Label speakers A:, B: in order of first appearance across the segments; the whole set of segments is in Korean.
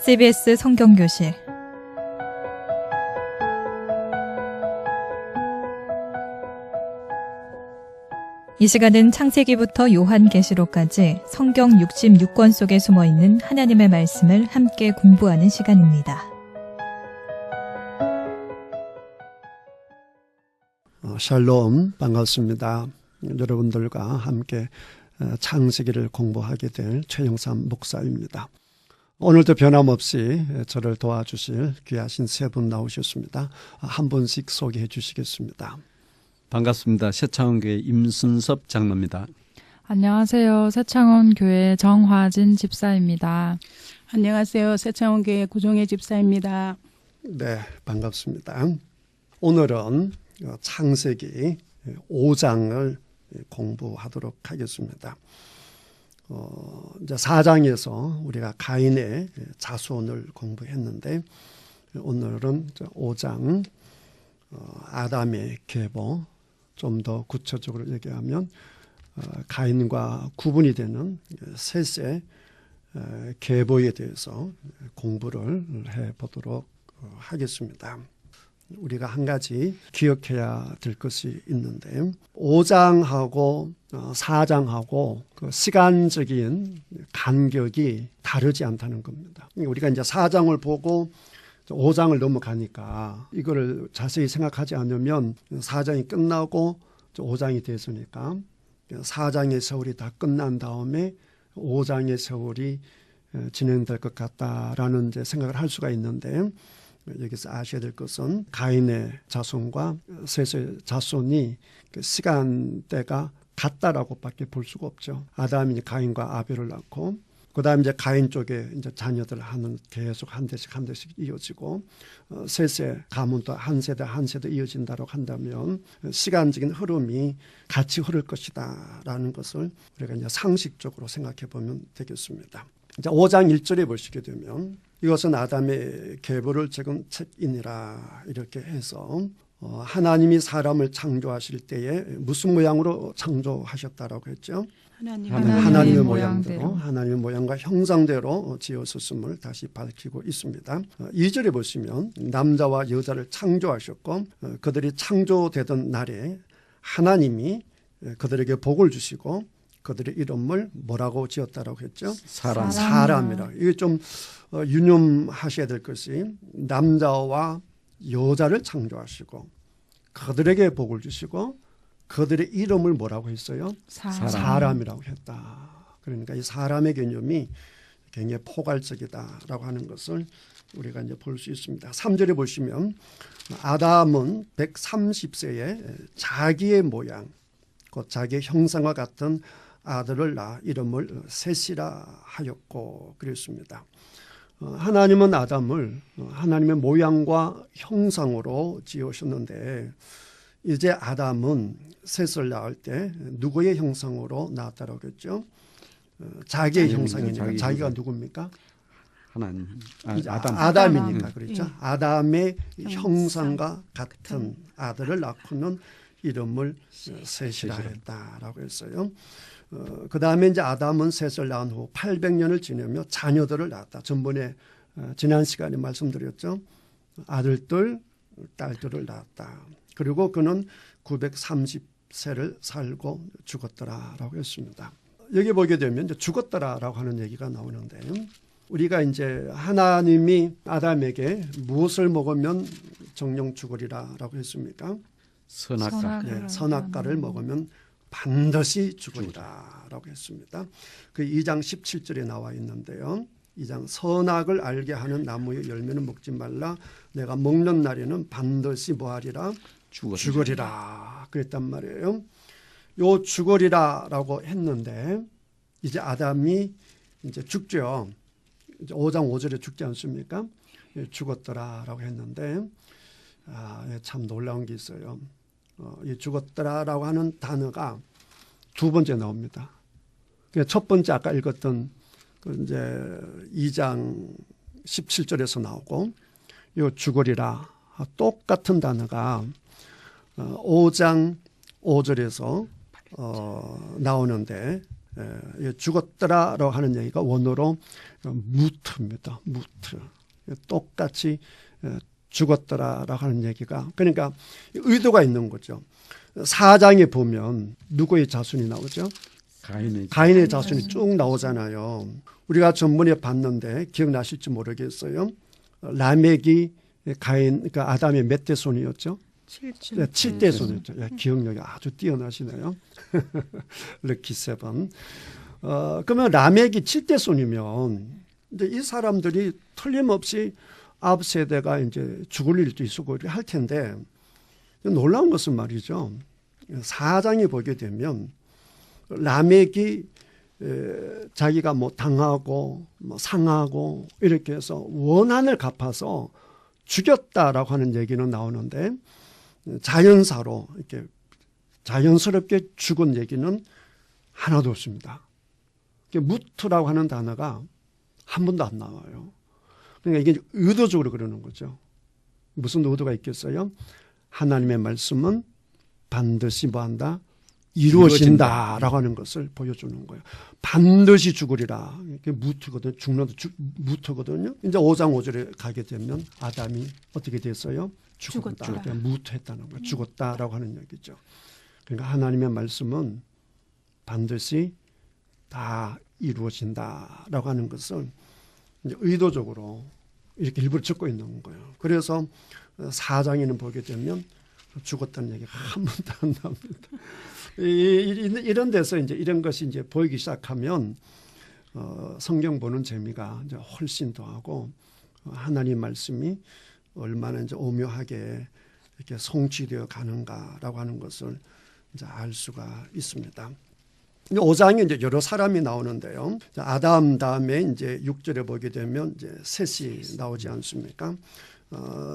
A: CBS 성경교실 이 시간은 창세기부터 요한계시록까지 성경 66권 속에 숨어있는 하나님의 말씀을 함께 공부하는 시간입니다.
B: 샬롬, 반갑습니다. 여러분들과 함께 창세기를 공부하게 될 최영삼 목사입니다. 오늘도 변함없이 저를 도와주실 귀하신 세 분 나오셨습니다. 한 분씩 소개해 주시겠습니다.
C: 반갑습니다. 새창원교회 임순섭 장로입니다.
D: 안녕하세요. 새창원교회 정화진 집사입니다.
E: 안녕하세요. 새창원교회 구종혜 집사입니다.
B: 네, 반갑습니다. 오늘은 창세기 5장을 공부하도록 하겠습니다. 이제 4장에서 우리가 가인의 자손을 공부했는데 오늘은 5장 아담의 계보, 좀 더 구체적으로 얘기하면 가인과 구분이 되는 셋의 계보에 대해서 공부를 해보도록 하겠습니다. 우리가 한 가지 기억해야 될 것이 있는데 5장하고 4장하고 그 시간적인 간격이 다르지 않다는 겁니다. 우리가 이제 4장을 보고 5장을 넘어가니까 이거를 자세히 생각하지 않으면 4장이 끝나고 5장이 됐으니까 4장의 세월이 다 끝난 다음에 5장의 세월이 진행될 것 같다라는 이제 생각을 할 수가 있는데 여기서 아셔야 될 것은 가인의 자손과 셋의 자손이 그 시간대가 같다라고밖에 볼 수가 없죠. 아담이 가인과 아벨을 낳고 그다음 이제 가인 쪽에 이제 자녀들 하는 계속 한 대씩 이어지고 셋의 가문도 한 세대 한 세대 이어진다고 한다면 시간적인 흐름이 같이 흐를 것이다라는 것을 우리가 이제 상식적으로 생각해 보면 되겠습니다. 이제 5장 1절에 보시게 되면 이것은 아담의 계보를 적은 책이니라 이렇게 해서 하나님이 사람을 창조하실 때에 무슨 모양으로 창조하셨다라고 했죠? 하나님의 모양대로 하나님의 모양과 형상대로 지었었음을 다시 밝히고 있습니다. 2절에 보시면 남자와 여자를 창조하셨고 그들이 창조되던 날에 하나님이 그들에게 복을 주시고 그들의 이름을 뭐라고 지었다라고 했죠? 사람이라. 이게 좀 유념하셔야 될 것이 남자와 여자를 창조하시고 그들에게 복을 주시고 그들의 이름을 뭐라고 했어요? 사람이라고 했다. 그러니까 이 사람의 개념이 굉장히 포괄적이다라고 하는 것을 우리가 이제 볼 수 있습니다. 3절에 보시면 아담은 130세에 자기의 모양, 곧 자기의 형상과 같은 아들을 낳아 이름을 셋이라 하였고 그랬습니다. 하나님은 아담을 하나님의 모양과 형상으로 지으셨는데 이제 아담은 셋을 낳을 때 누구의 형상으로 낳았다고 했죠? 자기의 형상이니까 자기가 누굽니까?
C: 하나님.
B: 아담이니까 그렇죠. 아담의 형상과 같은 아들을 낳고는 이름을 셋이라 했다라고 했어요. 그 다음에 이제 아담은 셋을 낳은 후 800년을 지내며 자녀들을 낳았다. 전번에 지난 시간에 말씀드렸죠. 아들들, 딸들을 낳았다. 그리고 그는 930세를 살고 죽었더라라고 했습니다. 여기 보게 되면 이제 죽었더라라고 하는 얘기가 나오는데 우리가 이제 하나님이 아담에게 무엇을 먹으면 정령 죽으리라라고 했습니까?
C: 선악과.
B: 네, 선악과를 먹으면 반드시 죽으리라라고 했습니다. 그 2장 17절에 나와 있는데요. 2장 선악을 알게 하는 나무의 열매는 먹지 말라. 내가 먹는 날에는 반드시 뭐하리라? 죽으리라. 그랬단 말이에요. 요 죽으리라라고 했는데 이제 아담이 이제 죽죠. 이제 5장 5절에 죽지 않습니까? 죽었더라라고 했는데 참 놀라운 게 있어요. 이 죽었더라라고 하는 단어가 두 번째 나옵니다. 첫 번째 아까 읽었던 그 이제 2장 17절에서 나오고 이 죽으리라 똑같은 단어가 5장 5절에서 나오는데 죽었더라라고 하는 얘기가 원어로 무트입니다. 무트. 똑같이 죽었더라라고 하는 얘기가 그러니까 의도가 있는 거죠. 4장에 보면 누구의 자손이 나오죠? 가인의 자손이 쭉 나오잖아요. 우리가 전번에 봤는데 기억나실지 모르겠어요. 라멕이 가인, 그러니까 아담의 몇 대 손이었죠? 7대 손이었죠. 기억력이 아주 뛰어나시네요. 럭키 세븐. 그러면 라멕이 7대 손이면 이제 이 사람들이 틀림없이 앞 세대가 이제 죽을 일도 있고 할 텐데 놀라운 것은 말이죠. 4장에 보게 되면 라멕이 자기가 뭐 당하고 뭐 상하고 이렇게 해서 원한을 갚아서 죽였다라고 하는 얘기는 나오는데 자연사로 이렇게 자연스럽게 죽은 얘기는 하나도 없습니다. 무트라고 하는 단어가 한 번도 안 나와요. 그러니까 이게 의도적으로 그러는 거죠. 무슨 의도가 있겠어요? 하나님의 말씀은 반드시 뭐한다? 이루어진다라고 하는 것을 보여주는 거예요. 반드시 죽으리라. 이게 무트거든요. 죽는다. 무트거든요. 이제 5장 5절에 가게 되면 아담이 어떻게 됐어요? 죽었다. 무트했다는 거예요. 죽었다라고 하는 얘기죠. 그러니까 하나님의 말씀은 반드시 다 이루어진다라고 하는 것을 이제 의도적으로 이렇게 일부러 적고 있는 거예요. 그래서 4장에는 보게 되면 죽었다는 얘기가 한 번도 안 나옵니다. 이런 데서 이제 이런 것이 이제 보이기 시작하면 성경 보는 재미가 이제 훨씬 더하고 하나님 말씀이 얼마나 이제 오묘하게 이렇게 성취되어 가는가라고 하는 것을 이제 알 수가 있습니다. 5장에 이제 여러 사람이 나오는데요. 아담 다음에 이제 6절에 보게 되면 이제 셋이 나오지 않습니까?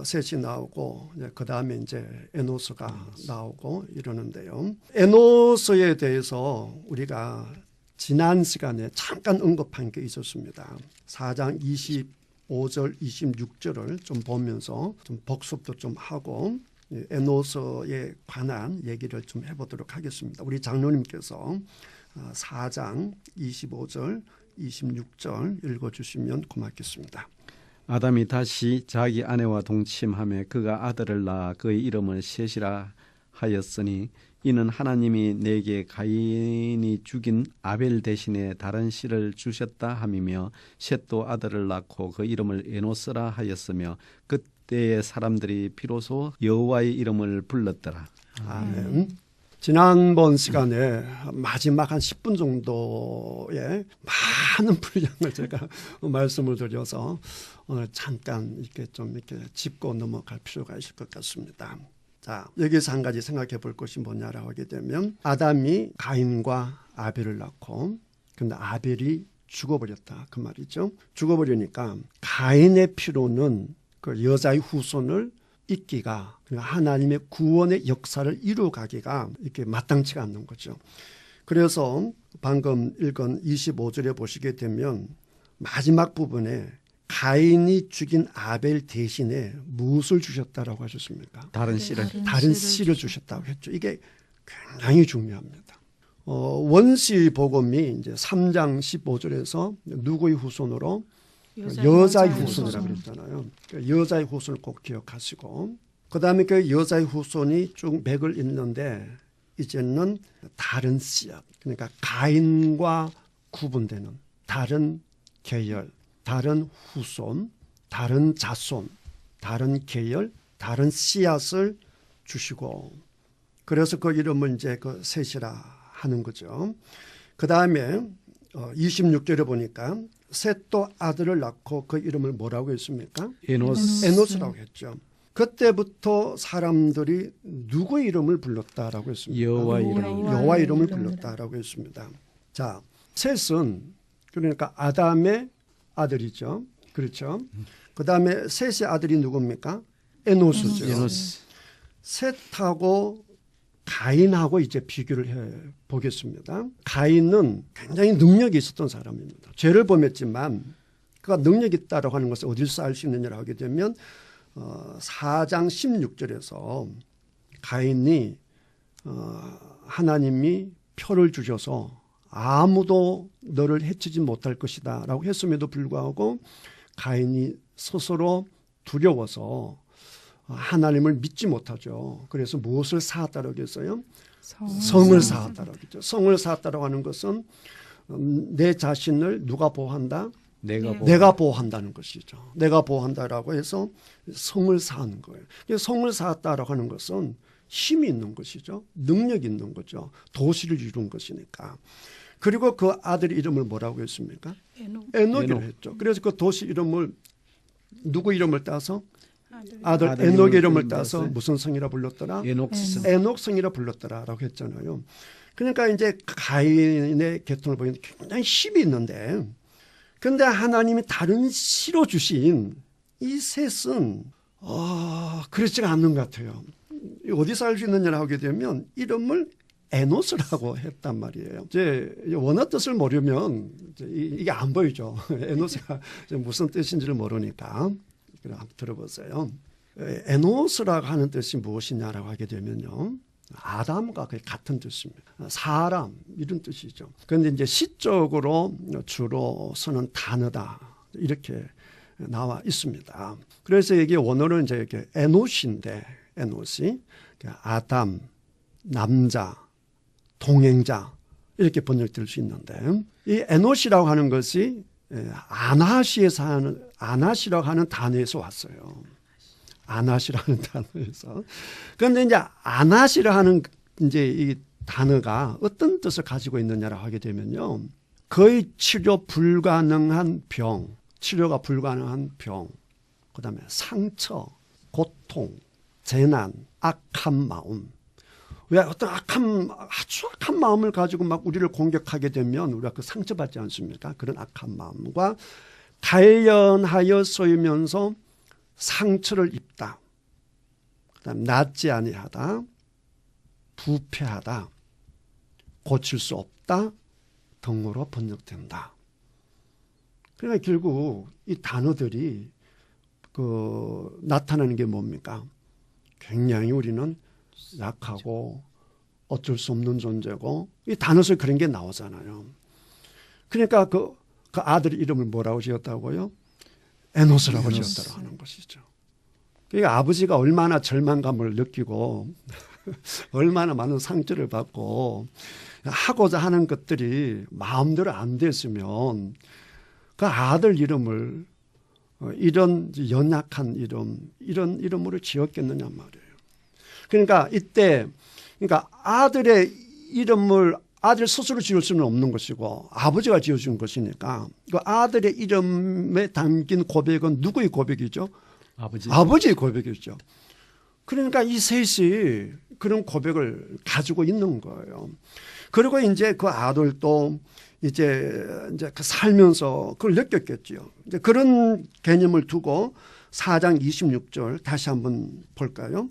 B: 셋이 나오고 그 다음에 이제 에노스가 나오고 이러는데요. 에노스에 대해서 우리가 지난 시간에 잠깐 언급한 게 있었습니다. 4장 25절, 26절을 좀 보면서 좀 복습도 좀 하고 에노스에 관한 얘기를 좀 해보도록 하겠습니다. 우리 장로님께서 4장 25절, 26절 읽어주시면 고맙겠습니다.
C: 아담이 다시 자기 아내와 동침하며 그가 아들을 낳아 그의 이름을 셋이라 하였으니 이는 하나님이 내게 가인이 죽인 아벨 대신에 다른 씨를 주셨다 함이며 셋도 아들을 낳고 그 이름을 에노스라 하였으며 그때의 사람들이 비로소 여호와의 이름을 불렀더라.
B: 아멘. 지난번 시간에 마지막 한 10분 정도의 많은 분량을 제가 말씀을 드려서 오늘 잠깐 이렇게 좀 이렇게 짚고 넘어갈 필요가 있을 것 같습니다. 자, 여기서 한 가지 생각해 볼 것이 뭐냐라고 하게 되면 아담이 가인과 아벨을 낳고 근데 아벨이 죽어버렸다 그 말이죠. 죽어버리니까 가인의 피로는 그 여자의 후손을 잇기가 하나님의 구원의 역사를 이루어가기가 이렇게 마땅치가 않는 거죠. 그래서 방금 읽은 25절에 보시게 되면 마지막 부분에 가인이 죽인 아벨 대신에 무엇을 주셨다라고 하셨습니까?
C: 다른 씨를
B: 씨를 주셨다고 했죠. 이게 굉장히 중요합니다. 원시 복음이 이제 3장 15절에서 누구의 후손으로? 여자의 후손이라고 그랬잖아요. 여자의 후손을 꼭 기억하시고 그 다음에 그 여자의 후손이 쭉 맥을 잇는데 이제는 다른 씨앗 그러니까 가인과 구분되는 다른 계열, 다른 후손, 다른 자손, 다른 계열, 다른 씨앗을 주시고 그래서 그 이름을 이제 그 셋이라 하는 거죠. 그 다음에 26절에 보니까 셋도 아들을 낳고 그 이름을 뭐라고 했습니까? 에노스라고 했죠. 그때부터 사람들이 누구의 이름을 불렀다라고 했습니까? 여호와 이름을 불렀다라고 했습니다. 자, 셋은 그러니까 아담의 아들이죠. 그렇죠. 그 다음에 셋의 아들이 누굽니까? 에노스죠. 셋하고 가인하고 이제 비교를 해 보겠습니다. 가인은 굉장히 능력이 있었던 사람입니다. 죄를 범했지만 그가 능력이 있다라고 하는 것을 어디서 알 수 있느냐라고 하게 되면 4장 16절에서 가인이 하나님이 표를 주셔서 아무도 너를 해치지 못할 것이다 라고 했음에도 불구하고 가인이 스스로 두려워서 하나님을 믿지 못하죠. 그래서 무엇을 쌓았다라고 했어요? 성을 쌓았다라고 했죠. 성을 쌓았다라고 하는 것은 내 자신을 누가 보호한다? 내가 보호한다는 것이죠. 내가 보호한다라고 해서 성을 쌓는 거예요. 성을 쌓았다라고 하는 것은 힘이 있는 것이죠. 능력이 있는 거죠. 도시를 이룬 것이니까. 그리고 그 아들 이름을 뭐라고 했습니까? 에녹이라고 했죠. 그래서 그 도시 이름을 누구 이름을 따서? 아들 에녹의 이름을 따서 무슨 성이라 불렀더라? 에녹성이라 불렀더라라고 했잖아요. 그러니까 이제 가인의 계통을 보면 굉장히 힘이 있는데, 그런데 하나님이 다른 시로 주신 이 셋은 그렇지가 않는 것 같아요. 어디서 알 수 있느냐를 하게 되면 이름을 에노스라고 했단 말이에요. 이제 원어 뜻을 모르면 이게 안 보이죠. 에노스가 무슨 뜻인지를 모르니까. 한번 들어보세요. 에노스라고 하는 뜻이 무엇이냐라고 하게 되면요, 아담과 거의 같은 뜻입니다. 사람 이런 뜻이죠. 그런데 이제 시적으로 주로 쓰는 단어다 이렇게 나와 있습니다. 그래서 이게 원어는 이제 이렇게 에노시인데, 에노시 아담, 남자, 동행자 이렇게 번역될 수 있는데, 이 에노시라고 하는 것이 아나시라고 하는 단어에서 왔어요. 아나시라는 단어에서. 그런데 이제 아나시라 하는 이제 이 단어가 어떤 뜻을 가지고 있느냐라고 하게 되면요, 거의 치료 불가능한 병, 치료가 불가능한 병, 그다음에 상처, 고통, 재난, 악한 마음. 왜 어떤 아주 악한 마음을 가지고 막 우리를 공격하게 되면 우리가 그 상처받지 않습니까? 그런 악한 마음과 단련하여 쏘이면서 상처를 입다. 그다음 낫지 아니하다, 부패하다, 고칠 수 없다 등으로 번역된다. 그러니까 결국 이 단어들이 나타나는 게 뭡니까? 굉장히 우리는 약하고 어쩔 수 없는 존재고, 이 단어에서 그런 게 나오잖아요. 그러니까 그 아들 이름을 뭐라고 지었다고요? 에노스라고 지었다고 하는 것이죠. 그러니까 아버지가 얼마나 절망감을 느끼고 얼마나 많은 상처를 받고 하고자 하는 것들이 마음대로 안 됐으면 그 아들 이름을 이런 연약한 이런 이름으로 지었겠느냐 말이에요. 그러니까 이때 아들의 이름을 아들 스스로 지을 수는 없는 것이고 아버지가 지어준 것이니까 그 아들의 이름에 담긴 고백은 누구의 고백이죠? 아버지의 고백이죠. 그러니까 이 셋이 그런 고백을 가지고 있는 거예요. 그리고 이제 그 아들도 이제 살면서 그걸 느꼈겠죠. 이제 그런 개념을 두고 4장 26절 다시 한번 볼까요?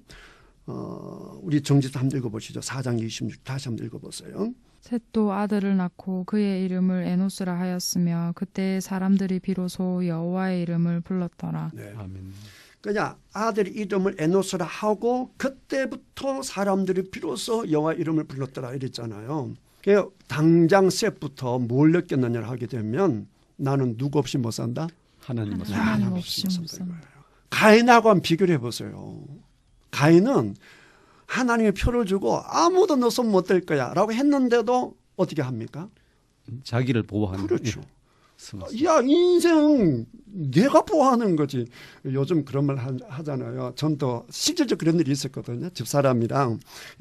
B: 우리 정지도 한번 읽어보시죠. 4장 26 다시 한번 읽어보세요.
D: 셋도 아들을 낳고 그의 이름을 에노스라 하였으며 그때 사람들이 비로소 여호와의 이름을 불렀더라.
B: 네.
C: 아멘.
B: 그냥 아들 이름을 에노스라 하고 그때부터 사람들이 비로소 여호와 이름을 불렀더라 이랬잖아요. 당장 셋부터 뭘 느꼈느냐를 하게 되면 나는 누구 없이 못 산다?
C: 하나님
D: 없이 못
B: 산다. 가인하고 한번 비교를 해보세요. 가인은 하나님의 표를 주고 아무도 너 손 못 댈 거야 라고 했는데도 어떻게 합니까?
C: 자기를 보호하는.
B: 그렇죠. 야, 인생 내가 보호하는 거지. 요즘 그런 말 하잖아요. 전도 실질적으로 그런 일이 있었거든요. 집사람이랑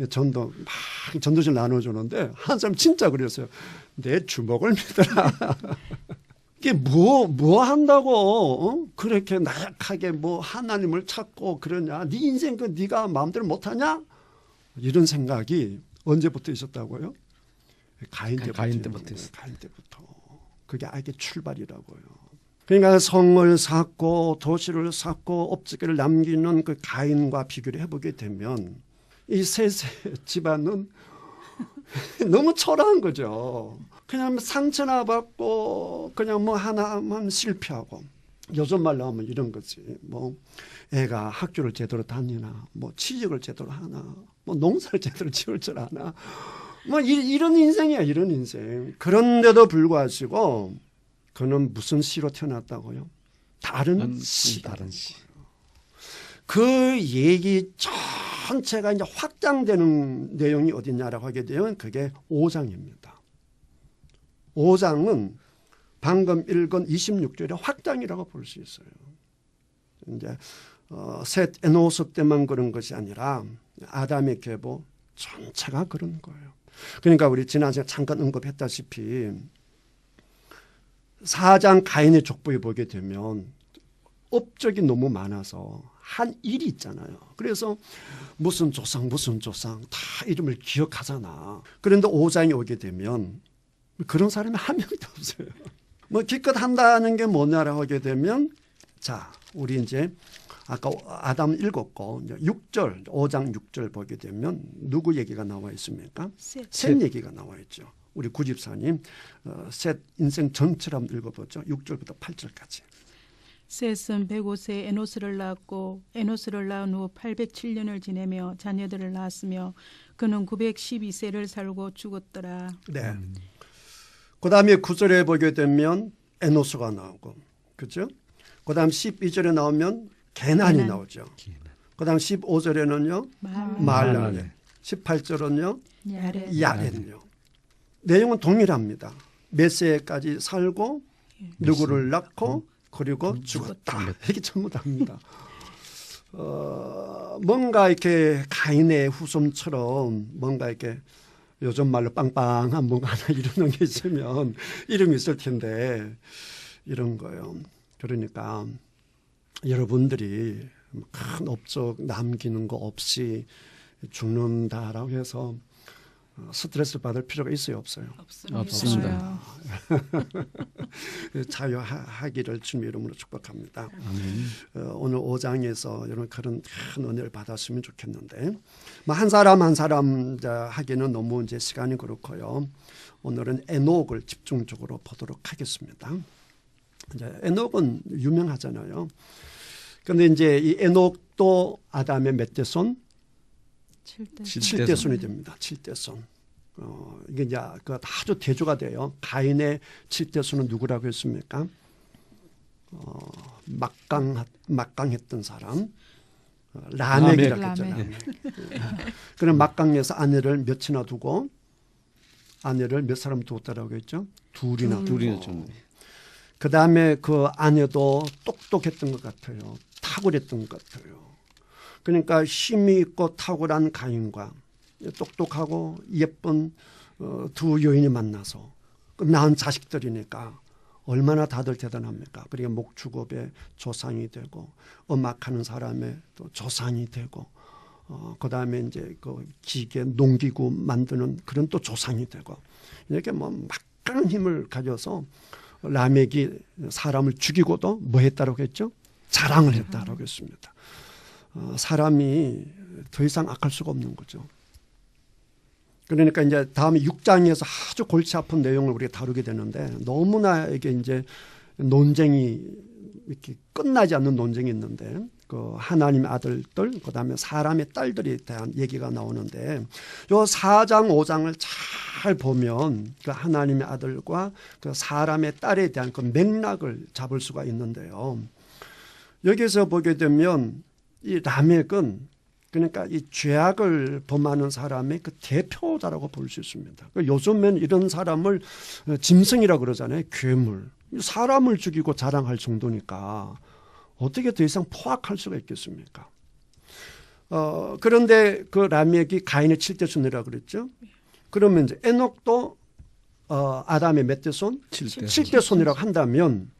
B: 전도 막 전도질 나눠주는데 한 사람 진짜 그랬어요. 내 주먹을 믿어라. 이게 뭐 한다고 그렇게 나약하게 하나님을 찾고 그러냐. 네 인생 네가 마음대로 못하냐? 이런 생각이 언제부터 있었다고요? 가인 때부터 있었어요. 가인 때부터. 그게 아이의 출발이라고요. 그러니까 성을 쌓고 도시를 쌓고 업적을 남기는 그 가인과 비교를 해보게 되면 이 세 집안은 너무 초라한 거죠. 그냥 상처나 받고 그냥 하나만 실패하고, 요즘 말로 하면 이런 거지. 애가 학교를 제대로 다니나, 취직을 제대로 하나, 농사를 제대로 지을 줄 아나, 뭐 이런 인생이야, 이런 인생. 그런데도 불구하고 그는 무슨 시로 태어났다고요? 다른 시.
C: 다른 시.
B: 그 얘기 전체가 이제 확장되는 내용이 어디냐라고 하게 되면 그게 5장입니다. 5장은 방금 읽은 26절의 확장이라고 볼 수 있어요. 이제 셋 에노스 때만 그런 것이 아니라 아담의 계보 전체가 그런 거예요. 그러니까 우리 지난 시간에 잠깐 언급했다시피 4장 가인의 족보에 보게 되면 업적이 너무 많아서 한 일이 있잖아요. 그래서 무슨 조상 다 이름을 기억하잖아. 그런데 5장에 오게 되면 그런 사람이 한 명도 없어요. 뭐 기껏 한다는 게 뭐냐라고 하게 되면 자, 우리 이제 아까 아담 읽었고 6절 5장 6절 보게 되면 누구 얘기가 나와 있습니까? 셋 얘기가 나와 있죠. 우리 구집사님 셋 인생 전체를 한번 읽어보죠. 6절부터 8절까지.
E: 셋은 105세에 에노스를 낳았고 에노스를 낳은 후 807년을 지내며 자녀들을 낳았으며 그는 912세를 살고 죽었더라.
B: 네. 그 다음에 9절에 보게 되면 에노스가 나오고 그렇죠? 그 다음 12절에 나오면 게난이 나오죠. 그 다음 15절에는요 말랄, 18절은요 야렌요. 내용은 동일합니다. 메시아까지 살고 누구를 낳고 그리고 죽었다. 이게 전부 다입니다. 뭔가 이렇게 가인의 후손처럼 뭔가 이렇게 요즘 말로 빵빵한 뭔가 하나 이러는 게 있으면 이름이 있을 텐데 이런 거예요. 그러니까 여러분들이 큰 업적 남기는 거 없이 죽는다라고 해서 스트레스 받을 필요가 있어요, 없어요?
C: 없습니다.
B: 자유하기를 주님의 이름으로 축복합니다. 오늘 5장에서 여러분 그런 큰 은혜를 받았으면 좋겠는데 한 사람 한 사람 하기는 너무 이제 시간이 그렇고요. 오늘은 에녹을 집중적으로 보도록 하겠습니다. 이제 에녹은 유명하잖아요. 그런데 이제 이 에녹도 아담의 몇 대 손? 7대 손이 됩니다. 7대 손. 이게 이제 그 아주 대조가 돼요. 가인의 7대 손은 누구라고 했습니까? 막강했던 사람. 라멕이라고 했죠. 라멕. 그럼 막강에서 아내를 몇이나 두고 아내를 몇 사람 두었다라고 했죠? 둘이나 두고. 그 다음에 그 아내도 똑똑했던 것 같아요. 탁월했던 것 같아요. 그러니까 힘이 있고 탁월한 가인과 똑똑하고 예쁜 두 여인이 만나서 낳은 자식들이니까 얼마나 다들 대단합니까? 그러니까 목축업의 조상이 되고 음악하는 사람의 또 조상이 되고 그다음에 이제 그 기계 농기구 만드는 그런 또 조상이 되고 이렇게 뭐 막강한 힘을 가져서 라멕이 사람을 죽이고도 뭐 했다라고 했죠? 자랑을 했다라고 했습니다. 사람이 더 이상 악할 수가 없는 거죠. 그러니까 이제 다음에 6장에서 아주 골치 아픈 내용을 우리가 다루게 되는데 너무나 이게 이제 논쟁이 이렇게 끝나지 않는 논쟁이 있는데 그 하나님의 아들들 그다음에 사람의 딸들에 대한 얘기가 나오는데 요 4장 5장을 잘 보면 그 하나님의 아들과 그 사람의 딸에 대한 그 맥락을 잡을 수가 있는데요. 여기서 보게 되면 이 라멕은 그러니까 이 죄악을 범하는 사람의 그 대표자라고 볼 수 있습니다. 요즘엔 이런 사람을 짐승이라고 그러잖아요. 괴물. 사람을 죽이고 자랑할 정도니까 어떻게 더 이상 포악할 수가 있겠습니까? 그런데 그 라멕이 가인의 7대 손이라고 그랬죠. 그러면 이제 에녹도 아담의 몇 대 손? 7대 손이라고 한다면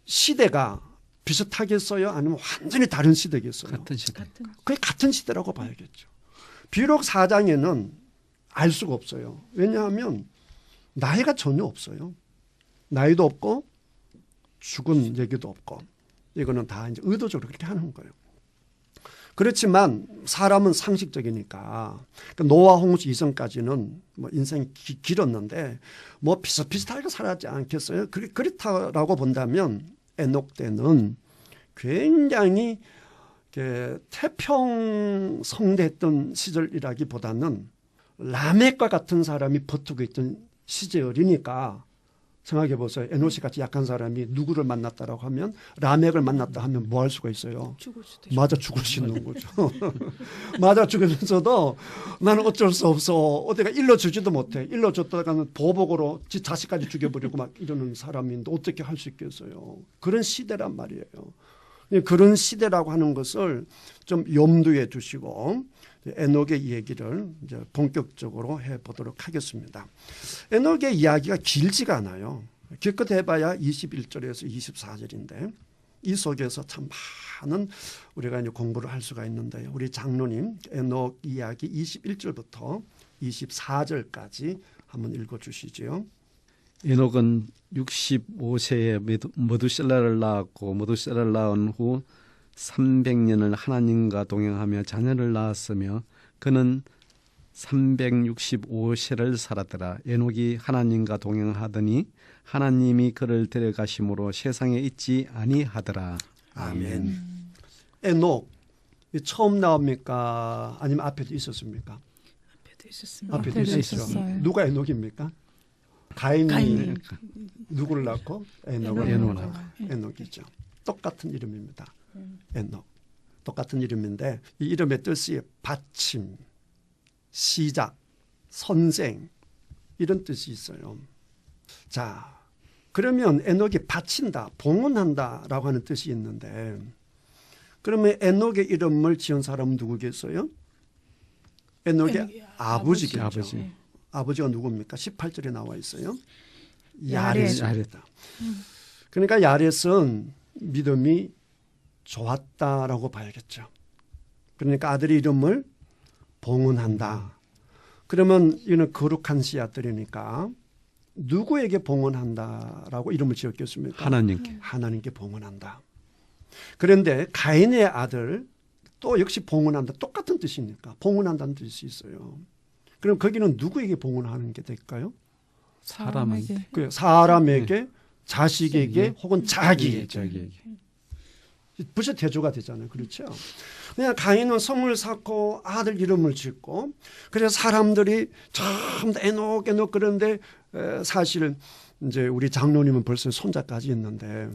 B: 시대가 비슷하겠어요? 아니면 완전히 다른 시대겠어요?
C: 같은 시대.
B: 거의 같은 시대라고 봐야겠죠. 비록 4장에는 알 수가 없어요. 왜냐하면 나이가 전혀 없어요. 나이도 없고 죽은 얘기도 없고 이거는 다 이제 의도적으로 그렇게 하는 거예요. 그렇지만 사람은 상식적이니까 노아 홍수 이전까지는 뭐 인생이 길었는데 뭐 비슷비슷하게 살았지 않겠어요? 그렇다라고 본다면 에녹 때는 굉장히 태평성대했던 시절이라기보다는 라멕과 같은 사람이 버티고 있던 시절이니까 생각해 보세요. 에노시 같이 약한 사람이 누구를 만났다라고 하면 라멕을 만났다 하면 뭐 할 수가 있어요?
E: 죽을 수도 있고.
B: 맞아 죽을 수 있는 거죠. 맞아 죽으면서도 나는 어쩔 수 없어. 어디가 일러주지도 못해. 일러줬다가는 보복으로 지 자식까지 죽여버리고 막 이러는 사람인데 어떻게 할 수 있겠어요. 그런 시대란 말이에요. 그런 시대라고 하는 것을 좀 염두에 두시고 에녹의 얘기를 이제 본격적으로 해보도록 하겠습니다. 에녹의 이야기가 길지가 않아요. 기껏 해봐야 21절에서 24절인데 이 속에서 참 많은 우리가 이제 공부를 할 수가 있는데요. 우리 장로님 에녹 이야기 21절부터 24절까지 한번 읽어주시죠.
C: 에녹은 65세에 머두셀라를 낳았고 머두셀라를 낳은 후 300년을 하나님과 동행하며 자녀를 낳았으며 그는 365세를 살았더라. 에녹이 하나님과 동행하더니 하나님이 그를 데려가심으로 세상에 있지 아니하더라.
B: 아멘. 에녹 처음 나옵니까? 아니면 앞에도 있었습니까?
E: 앞에도 있었습니다.
B: 앞에도
D: 앞에도
B: 있었죠.
D: 있었어요.
B: 누가 에녹입니까? 가인이
E: 가인이.
B: 누구를 낳고 에녹을
C: 에녹을
B: 낳고 에녹이죠. 똑같은 이름입니다. 에녹. 똑같은 이름인데 이 이름의 뜻이 받침, 시작, 선생 이런 뜻이 있어요. 자, 그러면 에녹이 바친다, 봉헌한다라고 하는 뜻이 있는데 그러면 에녹의 이름을 지은 사람은 누구겠어요? 에녹의 아버지겠죠.
C: 아버지.
B: 아버지가 누굽니까? 18절에 나와 있어요.
E: 야렛.
B: 야렛이다. 그러니까 야렛은 믿음이 좋았다라고 봐야겠죠. 그러니까 아들의 이름을 봉헌한다. 그러면 이는 거룩한 씨앗들이니까 누구에게 봉헌한다라고 이름을 지었겠습니까?
C: 하나님께.
B: 하나님께 봉헌한다. 그런데 가인의 아들 또 역시 봉헌한다. 똑같은 뜻이니까 봉헌한다는 뜻이 있어요. 그럼 거기는 누구에게 봉헌하는 게 될까요?
D: 사람에게.
B: 그 사람에게, 자식에게 혹은 자기에게.
C: 자기에게.
B: 벌써 대조가 되잖아요. 그렇죠? 그냥 가인은 성을 쌓고 아들 이름을 짓고 그래서 사람들이 전부 에녹 그런데 사실 이제 우리 장로님은 벌써 손자까지 있는데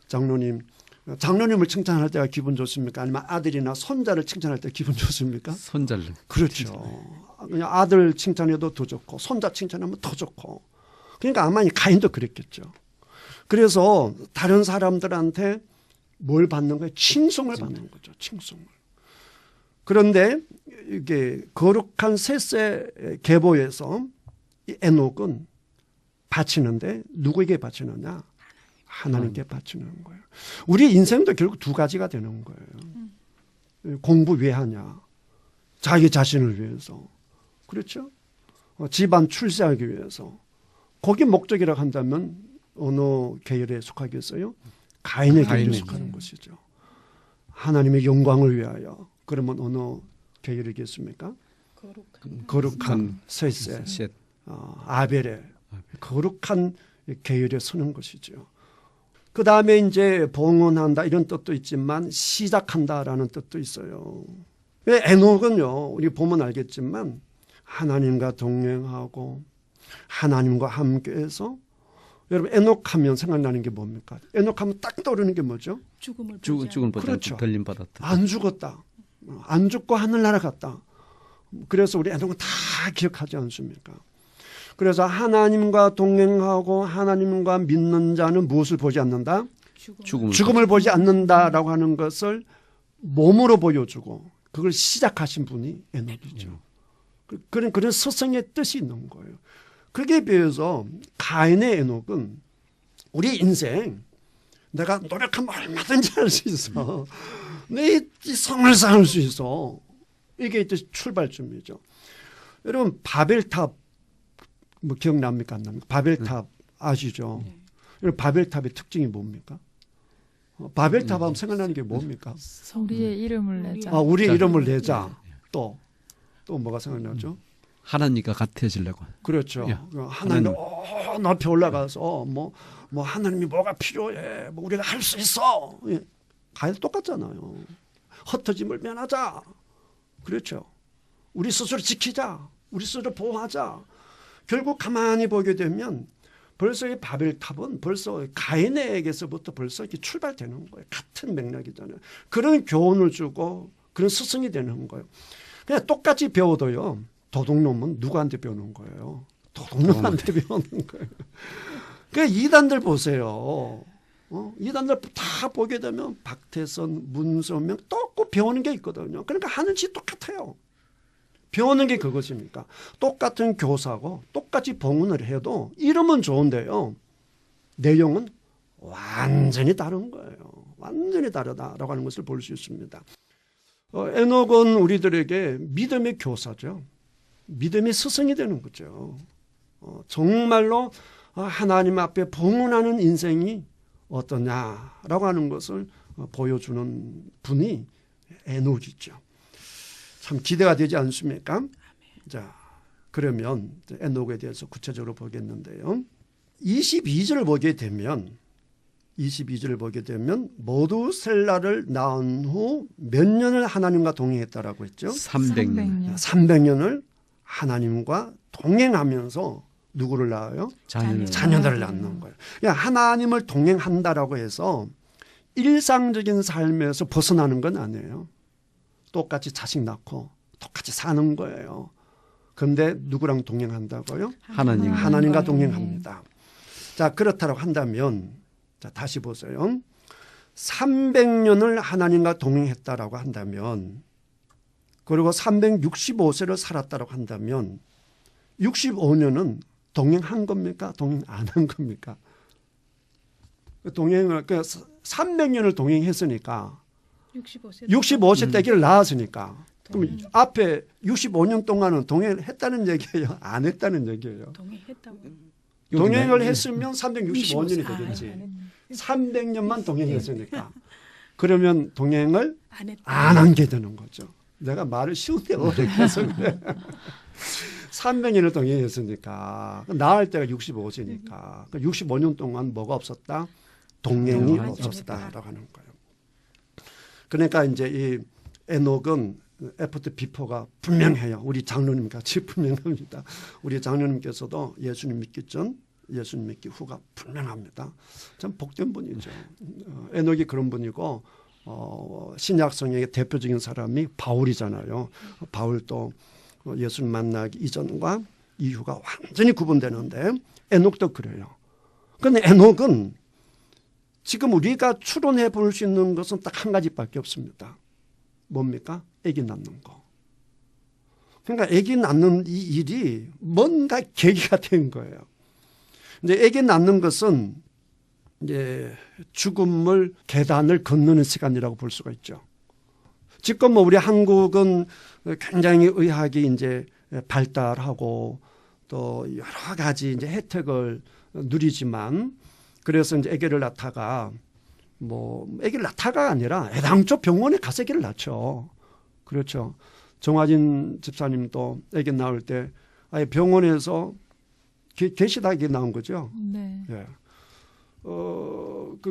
B: 장로님을 칭찬할 때가 기분 좋습니까? 아니면 아들이나 손자를 칭찬할 때 기분 좋습니까?
C: 손자를.
B: 그렇죠. 그냥 아들 칭찬해도 더 좋고 손자 칭찬하면 더 좋고. 그러니까 아마 가인도 그랬겠죠. 그래서 다른 사람들한테 뭘 받는 거예요? 칭송을 받는 거죠. 칭송을. 그런데 이게 거룩한 셋의 계보에서 이 에녹은 바치는데 누구에게 바치느냐? 하나님께 바치는 거예요. 우리 인생도 결국 두 가지가 되는 거예요. 공부 왜 하냐? 자기 자신을 위해서. 그렇죠? 집안 출세하기 위해서. 거기 목적이라고 한다면 어느 계열에 속하겠어요? 가인의 계열에 속하는 것이죠. 하나님의 영광을 위하여. 그러면 어느 계열이겠습니까? 거룩한 셋의
C: 셋.
B: 아벨의 거룩한 계열에 서는 것이죠. 그 다음에 이제 봉헌한다 이런 뜻도 있지만 시작한다라는 뜻도 있어요. 에녹은요, 우리 보면 알겠지만 하나님과 동행하고 하나님과 함께해서 여러분 에녹하면 생각나는 게 뭡니까? 에녹하면 딱 떠오르는 게 뭐죠?
E: 죽음을
C: 죽은 보다
B: 그렇죠.
C: 들림 받았다.
B: 안 죽었다. 안 죽고 하늘나라 갔다. 그래서 우리 에녹은 다 기억하지 않습니까? 그래서 하나님과 동행하고 하나님과 믿는 자는 무엇을 보지 않는다? 죽음을 보지 않는다라고 하는 것을 몸으로 보여주고 그걸 시작하신 분이 에녹이죠. 그런 스승의 뜻이 있는 거예요. 그게 비해서 가인의 에녹은 우리 인생 내가 노력하면 얼마든지 할 수 있어. 내 성을 쌓을 수 있어. 이게 이제 출발점이죠. 여러분 바벨탑 뭐 기억납니까? 안 납니까? 바벨탑 아시죠? 바벨탑의 특징이 뭡니까? 바벨탑 하면 생각나는 게 뭡니까?
D: 우리의 이름을 내자.
B: 우리의 이름을 내자. 또 뭐가 생각나죠?
C: 하나님과 같아지려고.
B: 그렇죠.
C: 야,
B: 하나님 높이 올라가서 뭐 하나님이 뭐가 필요해. 뭐 우리가 할 수 있어. 예. 가인 똑같잖아요. 흩어짐을 면하자. 그렇죠. 우리 스스로 지키자. 우리 스스로 보호하자. 결국 가만히 보게 되면 벌써 이 바벨탑은 벌써 가인에게서부터 벌써 이렇게 출발되는 거예요. 같은 맥락이잖아요. 그런 교훈을 주고 그런 스승이 되는 거예요. 그냥 똑같이 배워도요. 도둑놈은 누구한테 배우는 거예요? 도둑놈한테 배우는 거예요. 그러니까 이단들 보세요. 이단들 다 보게 되면 박태선, 문선명 똑같고 배우는 게 있거든요. 그러니까 하는 짓 똑같아요. 배우는 게 그것입니까? 똑같은 교사고 똑같이 봉헌을 해도 이름은 좋은데요. 내용은 완전히 다른 거예요. 완전히 다르다라고 하는 것을 볼 수 있습니다. 에녹은 우리들에게 믿음의 교사죠. 믿음의 스승이 되는 거죠. 정말로 하나님 앞에 봉헌하는 인생이 어떠냐라고 하는 것을 보여주는 분이 에녹이죠. 참 기대가 되지 않습니까? 자, 그러면 에녹에 대해서 구체적으로 보겠는데요. 22절을 보게 되면 모두셀라를 낳은 후 몇 년을 하나님과 동행했다라고 했죠?
C: 300년.
B: 300년을 하나님과 동행하면서 누구를 낳아요? 자녀들을 낳는 거예요. 그러니까 하나님을 동행한다라고 해서 일상적인 삶에서 벗어나는 건 아니에요. 똑같이 자식 낳고 똑같이 사는 거예요. 그런데 누구랑 동행한다고요? 하나님과 동행합니다. 자, 그렇다고 한다면 자, 다시 보세요. 300년을 하나님과 동행했다라고 한다면 그리고 365세를 살았다라고 한다면 65년은 동행한 겁니까? 동행 안 한 겁니까? 300년을 동행했으니까 65세 때 아기를 낳았으니까 그럼 앞에 65년 동안은 동행을 했다는 얘기예요? 안 했다는 얘기예요? 동행을 했으면 365년이 되겠지. 300년만 동행했으니까. 그러면 동행을 안 한 게 되는 거죠. 내가 말을 쉬운데 어렵게 해서 그래. 300년을 동행했으니까 낳을 때가 65세니까 65년 동안 뭐가 없었다? 동행이 없었다라고 하는 거예요. 그러니까 이제 이 에녹은 애프터 비포가 분명해요. 우리 장로님 같이 분명합니다. 우리 장로님께서도 예수님 믿기 전, 예수님 믿기 후가 분명합니다. 참 복된 분이죠. 에녹이 그런 분이고 신약 성경의 대표적인 사람이 바울이잖아요. 바울도 예수님 만나기 이전과 이후가 완전히 구분되는데 에녹도 그래요. 그런데 에녹은 지금 우리가 추론해 볼 수 있는 것은 딱 한 가지밖에 없습니다. 뭡니까? 아기 낳는 거. 그러니까 아기 낳는 이 일이 뭔가 계기가 된 거예요. 이제 아기 낳는 것은 이제 죽음을 계단을 건너는 시간이라고 볼 수가 있죠. 지금 뭐 우리 한국은 굉장히 의학이 이제 발달하고 또 여러 가지 이제 혜택을 누리지만 그래서 이제 아기를 낳다가 아기를 낳다가 아니라 애당초 병원에 가서 아기를 낳죠. 그렇죠. 정화진 집사님도 아기 낳을 때 아예 병원에서 계시다 아기 낳은 거죠.
D: 네.
B: 예.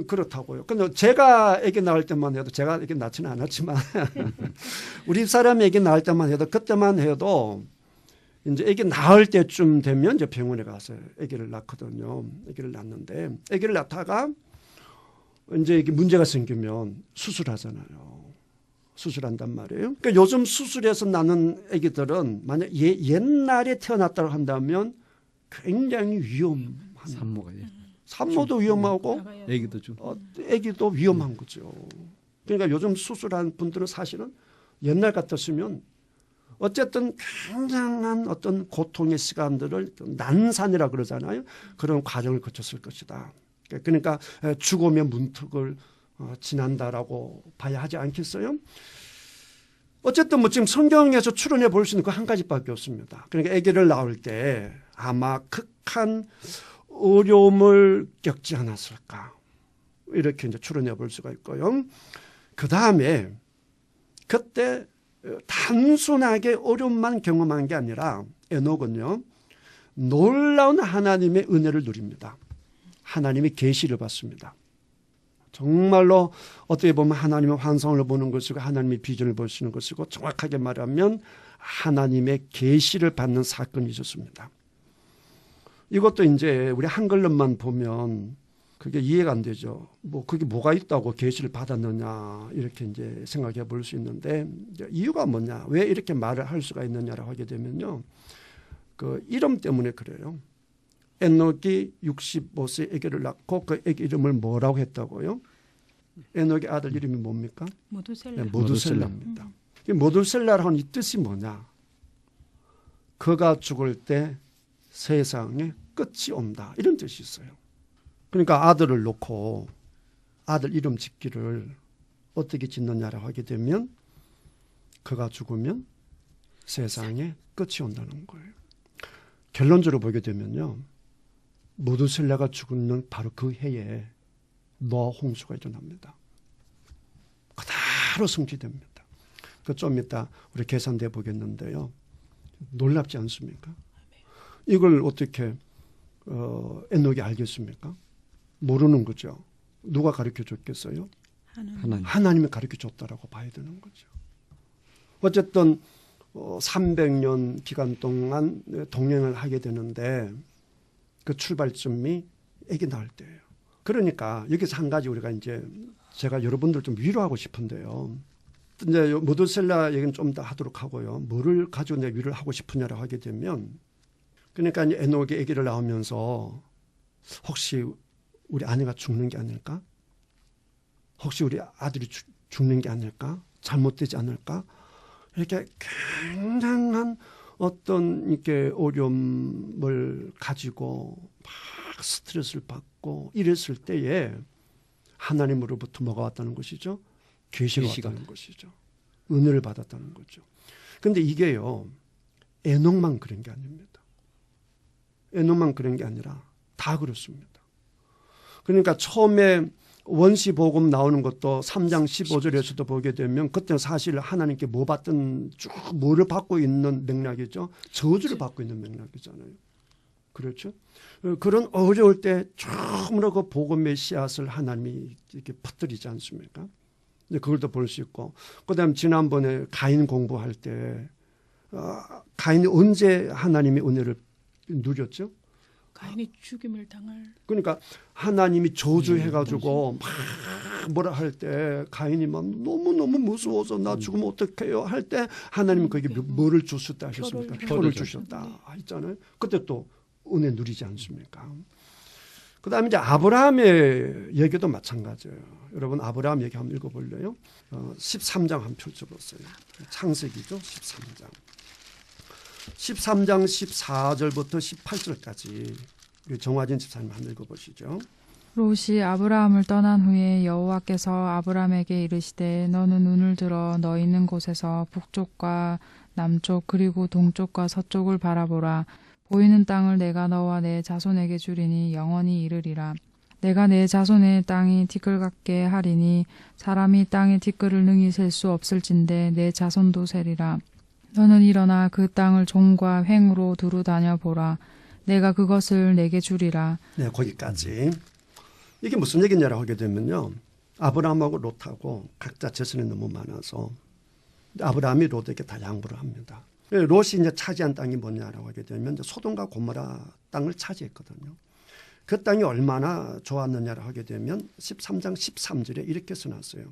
B: 그렇다고요. 근데 제가 아기 낳을 때만 해도 제가 아기 낳지는 않았지만 우리 사람이 아기 낳을 때만 해도 그때만 해도 이제 아기 낳을 때쯤 되면 이제 병원에 가서 아기를 낳거든요. 아기를 낳는데 아기를 낳다가 이제 이게 문제가 생기면 수술하잖아요. 수술한단 말이에요. 그러니까 요즘 수술해서 낳는 아기들은 만약 옛날에 태어났다고 한다면 굉장히 위험한 산모도 위험하고 아기도 위험한 거죠. 그러니까 요즘 수술한 분들은 사실은 옛날 같았으면 어쨌든 굉장한 어떤 고통의 시간들을 난산이라 그러잖아요. 그런 과정을 거쳤을 것이다. 그러니까 죽음의 문턱을 지난다라고 봐야 하지 않겠어요? 어쨌든 뭐 지금 성경에서 추론해 볼 수 있는 거 한 가지밖에 없습니다. 그러니까 아기를 낳을 때 아마 극한 어려움을 겪지 않았을까 이렇게 이제 추론해 볼 수가 있고요. 그 다음에 그때 단순하게 어려움만 경험한 게 아니라 에녹은요 놀라운 하나님의 은혜를 누립니다. 하나님의 계시를 받습니다. 정말로 어떻게 보면 하나님의 환상을 보는 것이고 하나님의 비전을 볼 수 있는 것이고 정확하게 말하면 하나님의 계시를 받는 사건이 있었습니다. 이것도 이제 우리 한글로만 보면 그게 이해가 안 되죠. 그게 뭐가 있다고 계시를 받았느냐 이렇게 이제 생각해 볼 수 있는데 이유가 뭐냐, 왜 이렇게 말을 할 수가 있느냐라고 하게 되면요, 그 이름 때문에 그래요. 에녹이 65세 아기를 낳고 그 아기 이름을 뭐라고 했다고요? 에녹의 아들 이름이 뭡니까?
E: 모두셀라.
B: 네, 모두셀라입니다. 이 모두셀라라는 이 뜻이 뭐냐? 그가 죽을 때 세상에 끝이 온다, 이런 뜻이 있어요. 그러니까 아들을 놓고 아들 이름 짓기를 어떻게 짓느냐라고 하게 되면 그가 죽으면 세상에 끝이 온다는 거예요. 결론적으로 보게 되면요, 모두셀라가 죽는 바로 그 해에 노아 홍수가 일어납니다. 그대로 성취됩니다. 그 좀 이따 우리 계산돼 보겠는데요, 놀랍지 않습니까? 이걸 어떻게 에녹이 알겠습니까? 모르는 거죠. 누가 가르쳐 줬겠어요? 하나님이 가르쳐 줬다라고 봐야 되는 거죠. 어쨌든 300년 기간 동안 동행을 하게 되는데 그 출발점이 아기 낳을 때예요. 그러니까 여기서 한 가지 우리가 이제 제가 여러분들 좀 위로하고 싶은데요. 이제 모두셀라 얘기는 좀 더 하도록 하고요. 뭐를 가지고 내 위로를 하고 싶으냐라고 하게 되면, 그러니까 이제 에녹이 아기를 낳으면서 혹시 우리 아내가 죽는 게 아닐까? 혹시 우리 아들이 죽는 게 아닐까? 잘못되지 않을까? 이렇게 굉장한 어떤 이렇게 어려움을 가지고 막 스트레스를 받고 이랬을 때에 하나님으로부터 뭐가 왔다는 것이죠? 계시가 왔다는 것이죠. 은혜를 받았다는 거죠. 그런데 이게요, 에녹만 그런 게 아닙니다. 에녹만 그런 게 아니라 다 그렇습니다. 그러니까 처음에 원시복음 나오는 것도 3장 15절에서도 보게 되면 그때는 사실 하나님께 뭐 받든 쭉 뭐를 받고 있는 맥락이죠. 저주를 받고 있는 맥락이잖아요. 그렇죠? 그런 어려울 때 처음으로 그 복음의 씨앗을 하나님이 이렇게 퍼뜨리지 않습니까? 그걸 또 볼 수 있고, 그다음 지난번에 가인 공부할 때 가인이 언제 하나님의 은혜를 누렸죠?
E: 가인이 죽임을 당할.
B: 그러니까 하나님이 저주해가지고 막 뭐라 할 때 가인이 막 너무너무 무서워서 나 죽으면 어떡해요 할 때 하나님은 거기에 뭐를 주셨다 하셨습니까? 표를 주셨다 했잖아요. 그때 또 은혜 누리지 않습니까? 그 다음에 이제 아브라함의 얘기도 마찬가지예요. 여러분 아브라함 얘기 한번 읽어볼래요? 13장 한번 펼쳐보세요. 창세기죠. 13장. 13장 14절부터 18절까지 정화진 집사님 한번 읽어보시죠.
D: 롯이 아브라함을 떠난 후에 여호와께서 아브라함에게 이르시되 너는 눈을 들어 너 있는 곳에서 북쪽과 남쪽 그리고 동쪽과 서쪽을 바라보라. 보이는 땅을 내가 너와 내 자손에게 주리니 영원히 이르리라. 내가 내 자손의 땅이 티끌 같게 하리니 사람이 땅의 티끌을 능히 셀 수 없을진데 내 자손도 세리라. 너는 일어나 그 땅을 종과 횡으로 두루 다녀보라. 내가 그것을 내게 주리라.
B: 네, 거기까지. 이게 무슨 얘기냐라고 하게 되면요, 아브라함하고 롯하고 각자 재산이 너무 많아서 아브라함이 롯에게 다 양보를 합니다. 롯이 이제 차지한 땅이 뭐냐라고 하게 되면 이제 소돔과 고모라 땅을 차지했거든요. 그 땅이 얼마나 좋았느냐라고 하게 되면 13장 13절에 이렇게 써놨어요.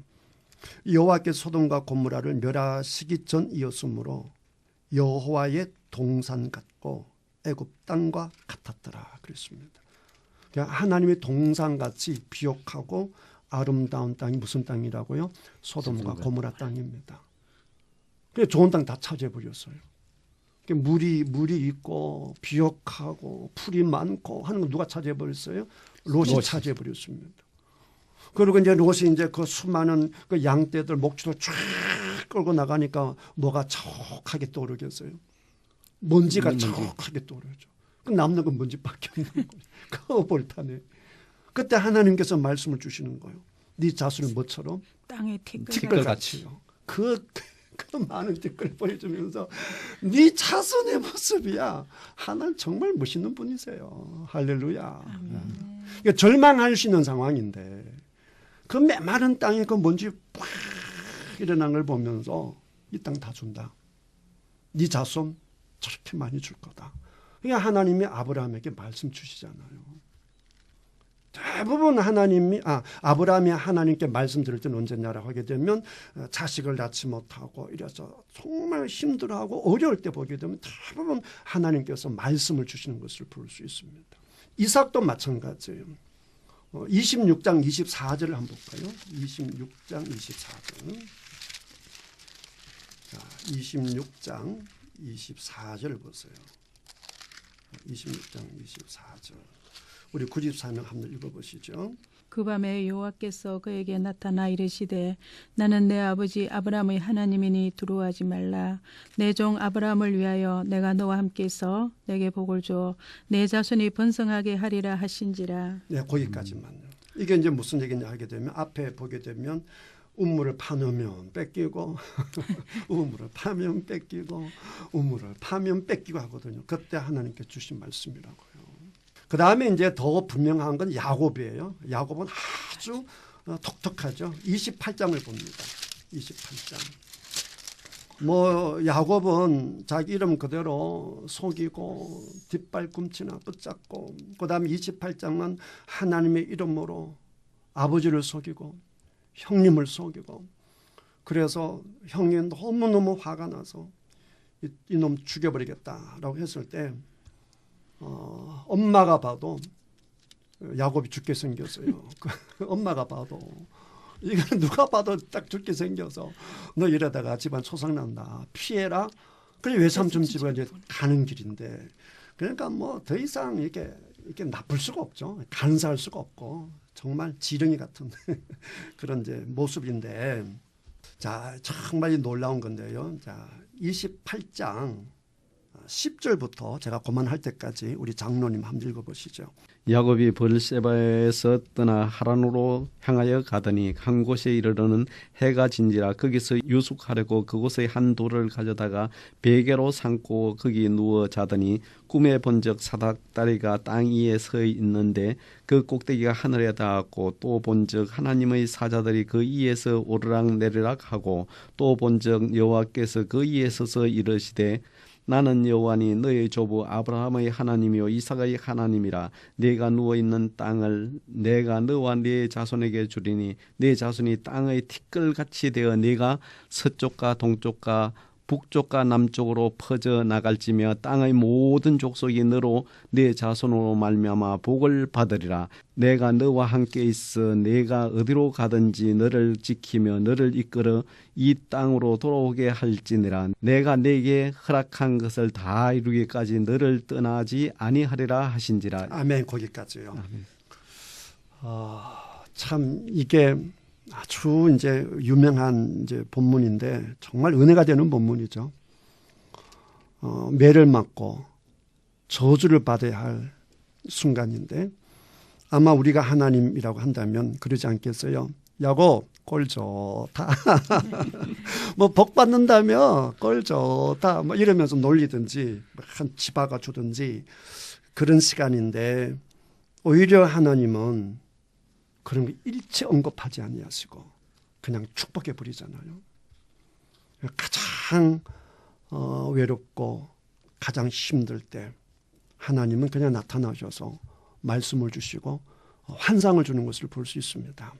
B: 여호와께서 소돔과 고모라를 멸하시기 전이었으므로 여호와의 동산 같고 애굽 땅과 같았더라 그랬습니다. 그러니까 하나님의 동산같이 비옥하고 아름다운 땅이 무슨 땅이라고요? 소돔과 고모라 땅입니다. 그래서 좋은 땅 다 차지해버렸어요. 물이 있고 비옥하고 풀이 많고 하는 거 누가 차지해버렸어요? 롯이 차지해버렸습니다. 그리고 이제 롯이 이제 그 수많은 그 양떼들 목줄을 쫙 끌고 나가니까 뭐가 척하게 떠오르겠어요? 먼지가 척하게 떠오르죠. 그 남는 건 먼지밖에 없는 거예요. 그 볼탄에. 그때 하나님께서 말씀을 주시는 거예요. 네 자손이 뭐처럼?
E: 땅의
B: 티끌같이요. 그 많은 티끌을 보여주면서 네 자손의 모습이야. 하나님 정말 멋있는 분이세요. 할렐루야. 그러니까 절망할 수 있는 상황인데 그 메마른 땅에 그 먼지 팍 일어난 걸 보면서 이 땅 다 준다. 네 자손 저렇게 많이 줄 거다. 그러니까 하나님이 아브라함에게 말씀 주시잖아요. 대부분 아브라함이 하나님께 말씀드릴 때는 언제냐라고 하게 되면 자식을 낳지 못하고 이래서 정말 힘들어하고 어려울 때 보게 되면 대부분 하나님께서 말씀을 주시는 것을 볼 수 있습니다. 이삭도 마찬가지예요. 26장 24절을 한번 볼까요? 26장 24절. 자, 26장 24절 보세요. 26장 24절. 우리 94명 한번 읽어보시죠.
E: 그 밤에 여호와께서 그에게 나타나 이르시되 나는 내 아버지 아브라함의 하나님이니 두려워하지 말라. 내 종 아브라함을 위하여 내가 너와 함께서 내게 복을 줘 내 자손이 번성하게 하리라 하신지라.
B: 네, 거기까지만요. 이게 이제 무슨 얘기냐 하게 되면 앞에 보게 되면 우물을 파놓으면 뺏기고 우물을 파면 뺏기고 우물을 파면 뺏기고 하거든요. 그때 하나님께 주신 말씀이라고요. 그 다음에 이제 더 분명한 건 야곱이에요. 야곱은 아주 독특하죠. 28장을 봅니다. 28장. 야곱은 자기 이름 그대로 속이고 뒷발꿈치나 붙잡고, 그 다음에 28장은 하나님의 이름으로 아버지를 속이고 형님을 속이고, 그래서 형이 너무너무 화가 나서 이놈 죽여버리겠다라고 했을 때 엄마가 봐도 야곱이 죽게 생겼어요. 엄마가 봐도 이거 누가 봐도 딱 죽게 생겨서 너 이러다가 집안 소상난다 피해라. 그래 외삼촌 집에 이제 가는 길인데, 그러니까 뭐 더 이상 이렇게 나쁠 수가 없죠. 간사할 수가 없고 정말 지렁이 같은 그런 이제 모습인데, 자 정말 놀라운 건데요. 자 28장 10절부터 제가 그만할 때까지 우리 장로님 한번 읽어보시죠.
C: 야곱이 브엘세바에서 떠나 하란으로 향하여 가더니 한 곳에 이르러는 해가 진지라 거기서 유숙하려고 그곳의 한 돌을 가져다가 베개로 삼고 거기 누워 자더니 꿈에 본적 사닥다리가 땅 위에 서 있는데 그 꼭대기가 하늘에 닿았고, 또 본적 하나님의 사자들이 그 위에서 오르락 내리락 하고, 또 본적 여호와께서 그 위에 서서 이르시되 나는 여호와니 너의 조부 아브라함의 하나님이요 이삭의 하나님이라. 네가 누워있는 땅을 내가 너와 네 자손에게 주리니 네 자손이 땅의 티끌같이 되어 네가 서쪽과 동쪽과 북쪽과 남쪽으로 퍼져 나갈지며 땅의 모든 족속이 너로 네 자손으로 말미암아 복을 받으리라. 내가 너와 함께 있어 내가 어디로 가든지 너를 지키며 너를 이끌어 이 땅으로 돌아오게 할지니라. 내가 네게 허락한 것을 다 이루기까지 너를 떠나지 아니하리라 하신지라.
B: 아멘. 거기까지요. 아멘. 참 이게 아주 이제 유명한 이제 본문인데 정말 은혜가 되는 본문이죠. 매를 맞고 저주를 받아야 할 순간인데, 아마 우리가 하나님이라고 한다면 그러지 않겠어요? 야곱 꼴 좋다. 뭐 복 받는다며 꼴 좋다. 뭐 이러면서 놀리든지 한 집아가 주든지 그런 시간인데, 오히려 하나님은 그런 거 일체 언급하지 아니하시고 그냥 축복해 버리잖아요. 가장 외롭고 가장 힘들 때 하나님은 그냥 나타나셔서 말씀을 주시고 환상을 주는 것을 볼 수 있습니다.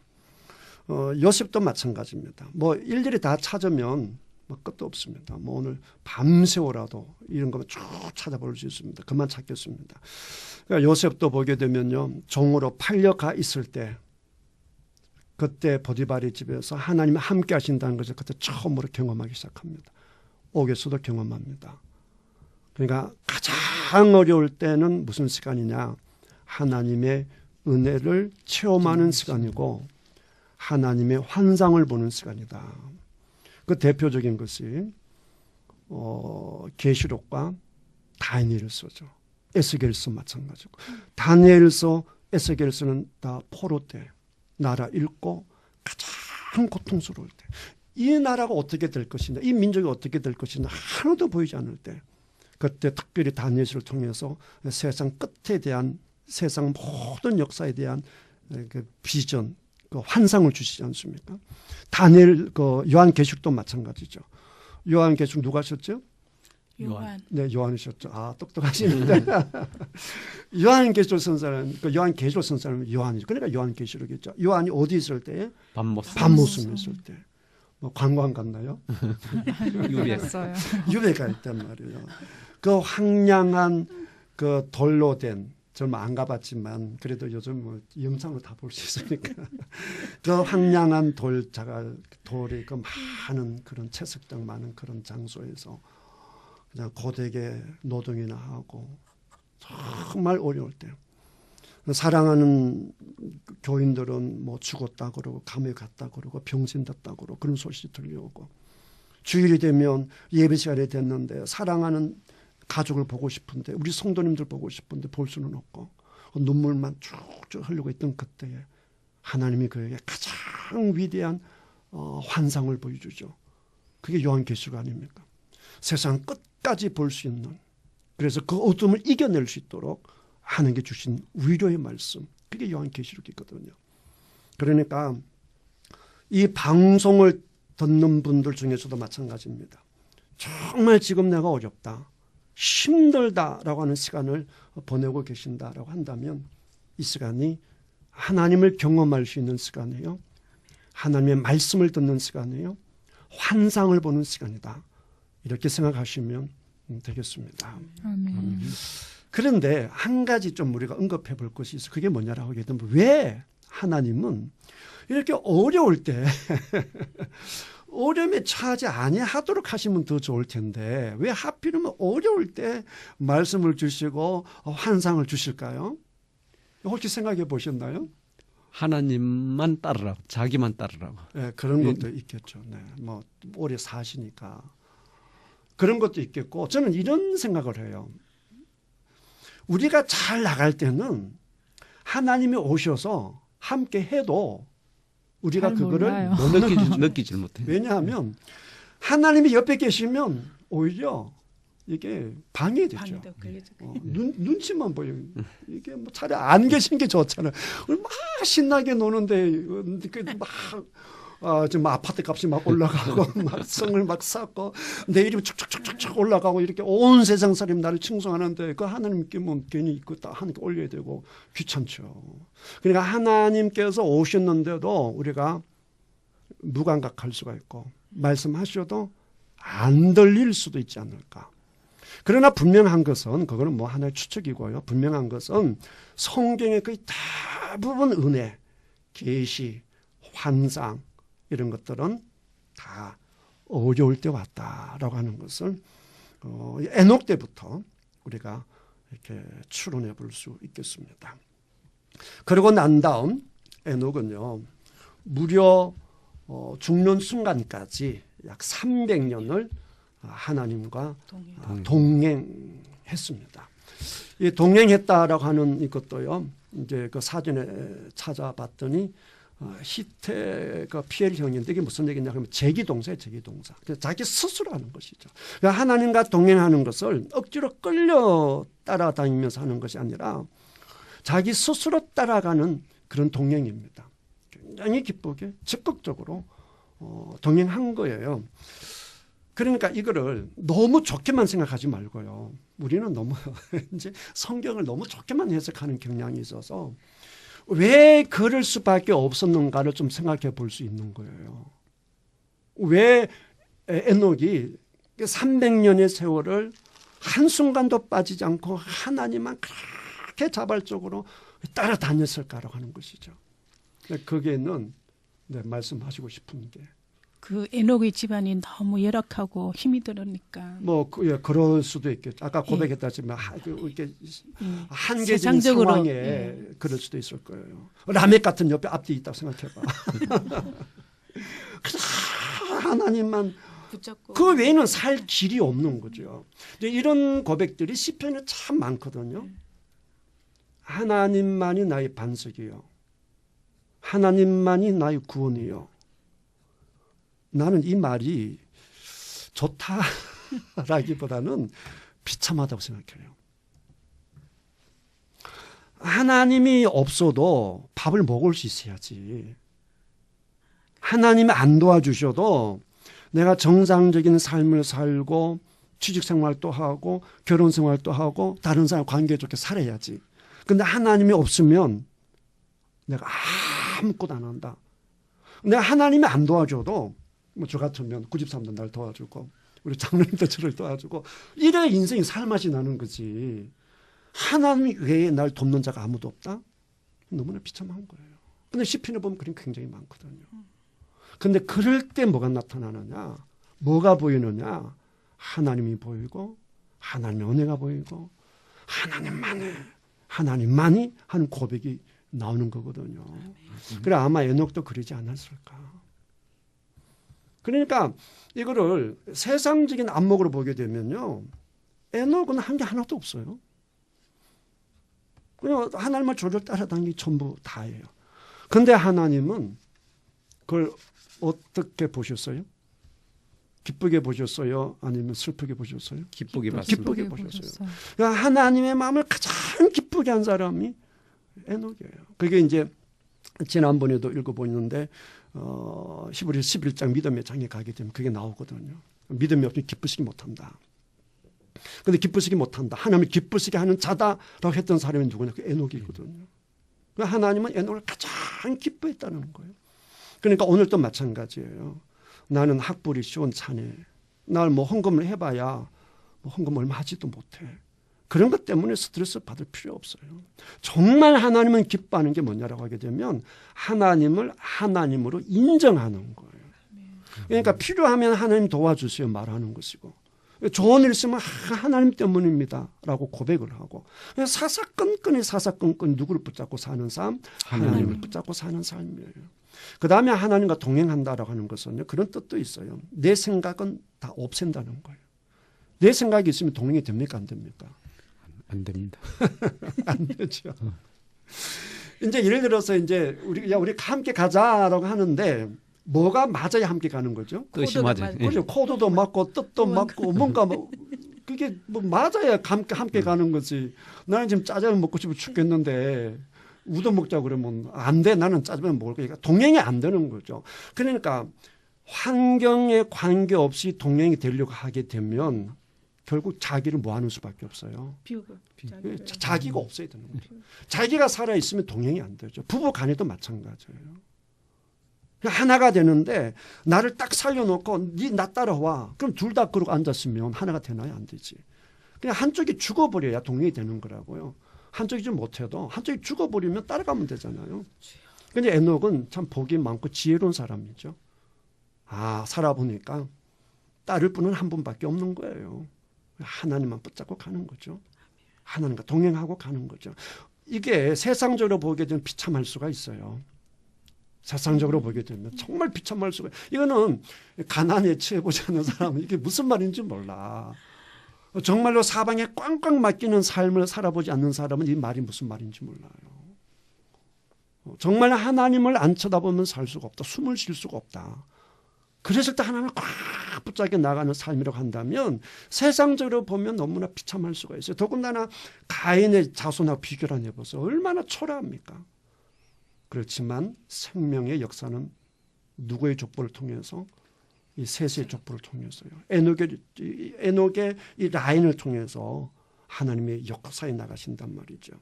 B: 요셉도 마찬가지입니다. 뭐 일일이 다 찾으면 뭐 끝도 없습니다. 뭐 오늘 밤새워라도 이런 것만 쭉 찾아볼 수 있습니다. 그만 찾겠습니다. 그러니까 요셉도 보게 되면요, 종으로 팔려가 있을 때 그때 보디발의 집에서 하나님이 함께 하신다는 것을 그때 처음으로 경험하기 시작합니다. 옥에서도 경험합니다. 그러니까 가장 어려울 때는 무슨 시간이냐? 하나님의 은혜를 체험하는 시간이고 하나님의 환상을 보는 시간이다. 그 대표적인 것이 계시록과 다니엘서죠. 에스겔서 마찬가지고, 다니엘서, 에스겔서는 다 포로 때 나라 잃고 가장 고통스러울 때, 이 나라가 어떻게 될 것이냐, 이 민족이 어떻게 될 것이냐 하나도 보이지 않을 때, 그때 특별히 다니엘서를 통해서 세상 끝에 대한, 세상 모든 역사에 대한 그 비전, 그 환상을 주시지 않습니까? 다니엘, 그 요한계시록도 마찬가지죠. 요한계시록 누가 하셨죠?
E: 요한.
B: 네, 요한이셨죠. 아, 똑똑하시는데. 요한계시록 쓴 사람, 그 요한계시록 쓴 사람은 요한이죠. 그러니까 요한계시록이죠. 요한이 어디 있을 때?
C: 밤모습
B: 밤모습 있을 때. 뭐 관광 갔나요?
C: 유배.
D: 했어요.
B: 유배가 있단 말이에요. 그 황량한 그 돌로 된, 저는 안 가봤지만 그래도 요즘 뭐 영상으로 다 볼 수 있으니까 그 황량한 돌이 그 많은 그런 채석장 많은 그런 장소에서 그냥 고되게 노동이나 하고 정말 어려울 때 사랑하는 교인들은 뭐 죽었다 그러고 감옥에 갔다 그러고 병신됐다 그러고 그런 소식이 들려오고 주일이 되면 예배 시간이 됐는데 사랑하는 가족을 보고 싶은데 우리 성도님들 보고 싶은데 볼 수는 없고 눈물만 쭉쭉 흘리고 있던 그때에 하나님이 그에게 가장 위대한 환상을 보여주죠. 그게 요한계시록 아닙니까? 세상 끝까지 볼 수 있는, 그래서 그 어둠을 이겨낼 수 있도록 하나님께 주신 위로의 말씀, 그게 요한계시록이거든요. 그러니까 이 방송을 듣는 분들 중에서도 마찬가지입니다. 정말 지금 내가 어렵다, 힘들다라고 하는 시간을 보내고 계신다라고 한다면 이 시간이 하나님을 경험할 수 있는 시간이에요. 하나님의 말씀을 듣는 시간이에요. 환상을 보는 시간이다. 이렇게 생각하시면 되겠습니다.
D: 아멘.
B: 그런데 한 가지 좀 우리가 언급해 볼 것이 있어요. 그게 뭐냐라고 하게 되면 왜 하나님은 이렇게 어려울 때 어려움에 처하지 아니하도록 하시면 더 좋을 텐데 왜 하필이면 어려울 때 말씀을 주시고 환상을 주실까요? 혹시 생각해 보셨나요?
C: 하나님만 따르라고, 자기만 따르라고.
B: 네, 그런 것도 있겠죠. 네, 뭐 오래 사시니까 그런 것도 있겠고, 저는 이런 생각을 해요. 우리가 잘 나갈 때는 하나님이 오셔서 함께 해도 우리가
D: 잘
B: 그거를
D: 몰라요.
B: 못
C: 느끼질 못해요.
B: 왜냐하면 하나님이 옆에 계시면 오히려 이게 방해되죠.
E: 방해도 걸리죠.
B: 눈치만 보여요. 이게 뭐 차라리 안 계신 게 좋잖아요. 막 신나게 노는데 지금 아파트 값이 막 올라가고 막 성을 막 쌓고 내 이름이 축축축축 올라가고 이렇게 온 세상 사람이 나를 칭송하는데 그 하나님께 뭐 괜히 그거 다 하나님께 올려야 되고 귀찮죠. 그러니까 하나님께서 오셨는데도 우리가 무감각할 수가 있고 말씀하셔도 안 들릴 수도 있지 않을까. 그러나 분명한 것은 그거는 뭐 하나의 추측이고요. 분명한 것은 성경의 거의 대부분 은혜, 계시, 환상 이런 것들은 다 어려울 때 왔다라고 하는 것을 에녹 때부터 우리가 이렇게 추론해 볼 수 있겠습니다. 그리고 난 다음 에녹은요 무려 죽는 순간까지 약 300년을 하나님과 동행했습니다. 이 동행했다라고 하는 이것도요 이제 그 사전에 찾아봤더니 히테 그 피엘 형인데 이게 무슨 얘기냐 하면 제기동사예요. 제기동사. 그래서 자기 스스로 하는 것이죠. 그러니까 하나님과 동행하는 것을 억지로 끌려 따라다니면서 하는 것이 아니라 자기 스스로 따라가는 그런 동행입니다. 굉장히 기쁘게 적극적으로 동행한 거예요. 그러니까 이거를 너무 좋게만 생각하지 말고요. 우리는 너무 이제 성경을 너무 좋게만 해석하는 경향이 있어서 왜 그럴 수밖에 없었는가를 좀 생각해 볼 수 있는 거예요. 왜 에녹이 300년의 세월을 한순간도 빠지지 않고 하나님만 그렇게 자발적으로 따라다녔을까라고 하는 것이죠. 거기에는 말씀하시고 싶은 게
E: 그 에녹의 집안이 너무 열악하고 힘이 들으니까
B: 뭐 그럴 수도 있겠죠. 아까 고백했다지만 이렇게 한계적인
E: 세상적으로,
B: 상황에 그럴 수도 있을 거예요. 라멕 같은 옆에 앞뒤 있다고 생각해봐. 하나님만
E: 붙잡고
B: 그 외에는 살 길이 없는 거죠. 이런 고백들이 시편에 참 많거든요. 하나님만이 나의 반석이요. 하나님만이 나의 구원이요. 나는 이 말이 좋다라기보다는 비참하다고 생각해요. 하나님이 없어도 밥을 먹을 수 있어야지. 하나님이 안 도와주셔도 내가 정상적인 삶을 살고 취직 생활도 하고 결혼 생활도 하고 다른 사람 관계 좋게 살아야지. 근데 하나님이 없으면 내가 아무것도 안 한다. 내가 하나님이 안 도와줘도 뭐 저 같으면 93도 날 도와주고 우리 장로님도 저를 도와주고 이래 인생이 살맛이 나는 거지. 하나님 외에 날 돕는 자가 아무도 없다? 너무나 비참한 거예요. 근데 시편에 보면 그런 게 굉장히 많거든요. 근데 그럴 때 뭐가 나타나느냐? 뭐가 보이느냐? 하나님이 보이고 하나님의 은혜가 보이고 하나님만이 하는 고백이 나오는 거거든요. 그래 아마 에녹도 그러지 않았을까. 그러니까 이거를 세상적인 안목으로 보게 되면요. 에녹은 한 게 하나도 없어요. 그냥 하나님의 조를 따라다니기 전부 다예요. 근데 하나님은 그걸 어떻게 보셨어요? 기쁘게 보셨어요? 아니면 슬프게 보셨어요?
C: 기쁘게 봤습니다.
B: 기쁘게 보셨어요. 그러니까 하나님의 마음을 가장 기쁘게 한 사람이 에녹이에요. 그게 이제 지난번에도 읽어보는데 히브리 11장 믿음의 장에 가게 되면 그게 나오거든요. 믿음이 없으면 기쁘시기 못한다. 근데 기쁘시기 못한다. 하나님을 기쁘시게 하는 자다라고 했던 사람이 누구냐? 그 에녹이거든요. 하나님은 에녹을 가장 기뻐했다는 거예요. 그러니까 오늘도 마찬가지예요. 나는 학벌이 쉬운 자네. 날 뭐 헌금을 해봐야 뭐 헌금 얼마 하지도 못해. 그런 것 때문에 스트레스 받을 필요 없어요. 정말 하나님은 기뻐하는 게 뭐냐라고 하게 되면 하나님을 하나님으로 인정하는 거예요. 그러니까 필요하면 하나님 도와주세요 말하는 것이고 좋은 일 있으면 하나님 때문입니다 라고 고백을 하고 사사건건이 누구를 붙잡고 사는 삶? 하나님을 붙잡고 사는 삶이에요. 그 다음에 하나님과 동행한다라고 하는 것은 그런 뜻도 있어요. 내 생각은 다 없앤다는 거예요. 내 생각이 있으면 동행이 됩니까 안 됩니까?
C: 안 됩니다.
B: 안 되죠. 이제 예를 들어서 이제 우리 함께 가자라고 하는데 뭐가 맞아야 함께 가는 거죠?
C: 뜻이 맞아요.
B: 그죠? 코드도 맞고 뜻도 맞고 뭔가 뭐 그게 뭐 맞아야 함께 가는 거지. 나는 지금 짜장면 먹고 싶어 죽겠는데 우동 먹자 그러면 안 돼. 나는 짜장면 먹을 거니까 동행이 안 되는 거죠. 그러니까 환경에 관계없이 동행이 되려고 하게 되면 결국 자기를 뭐 하는 수밖에 없어요.
E: 비우고.
B: 자기가 없어야 되는 거죠. 자기가 살아있으면 동행이 안 되죠. 부부 간에도 마찬가지예요. 하나가 되는데 나를 딱 살려놓고 나 따라와. 그럼 둘 다 그러고 앉았으면 하나가 되나요? 안 되지. 그냥 한쪽이 죽어버려야 동행이 되는 거라고요. 한쪽이 좀 못해도 한쪽이 죽어버리면 따라가면 되잖아요. 근데 에녹은 참 복이 많고 지혜로운 사람이죠. 살아보니까 따를 분은 한 분밖에 없는 거예요. 하나님만 붙잡고 가는 거죠. 하나님과 동행하고 가는 거죠. 이게 세상적으로 보게 되면 비참할 수가 있어요. 세상적으로 보게 되면 정말 비참할 수가. 이거는 가난에 취해보지 않는 사람은 이게 무슨 말인지 몰라. 정말로 사방에 꽝꽝 맡기는 삶을 살아보지 않는 사람은 이 말이 무슨 말인지 몰라요. 정말 하나님을 안 쳐다보면 살 수가 없다. 숨을 쉴 수가 없다. 그랬을 때 하나님을 꽉 붙잡게 나가는 삶이라고 한다면 세상적으로 보면 너무나 비참할 수가 있어요. 더군다나 가인의 자손하고 비교를 해보세요. 얼마나 초라합니까? 그렇지만 생명의 역사는 누구의 족보를 통해서? 이 셋의 족보를 통해서요. 에녹의 이 라인을 통해서 하나님의 역사에 나가신단 말이죠.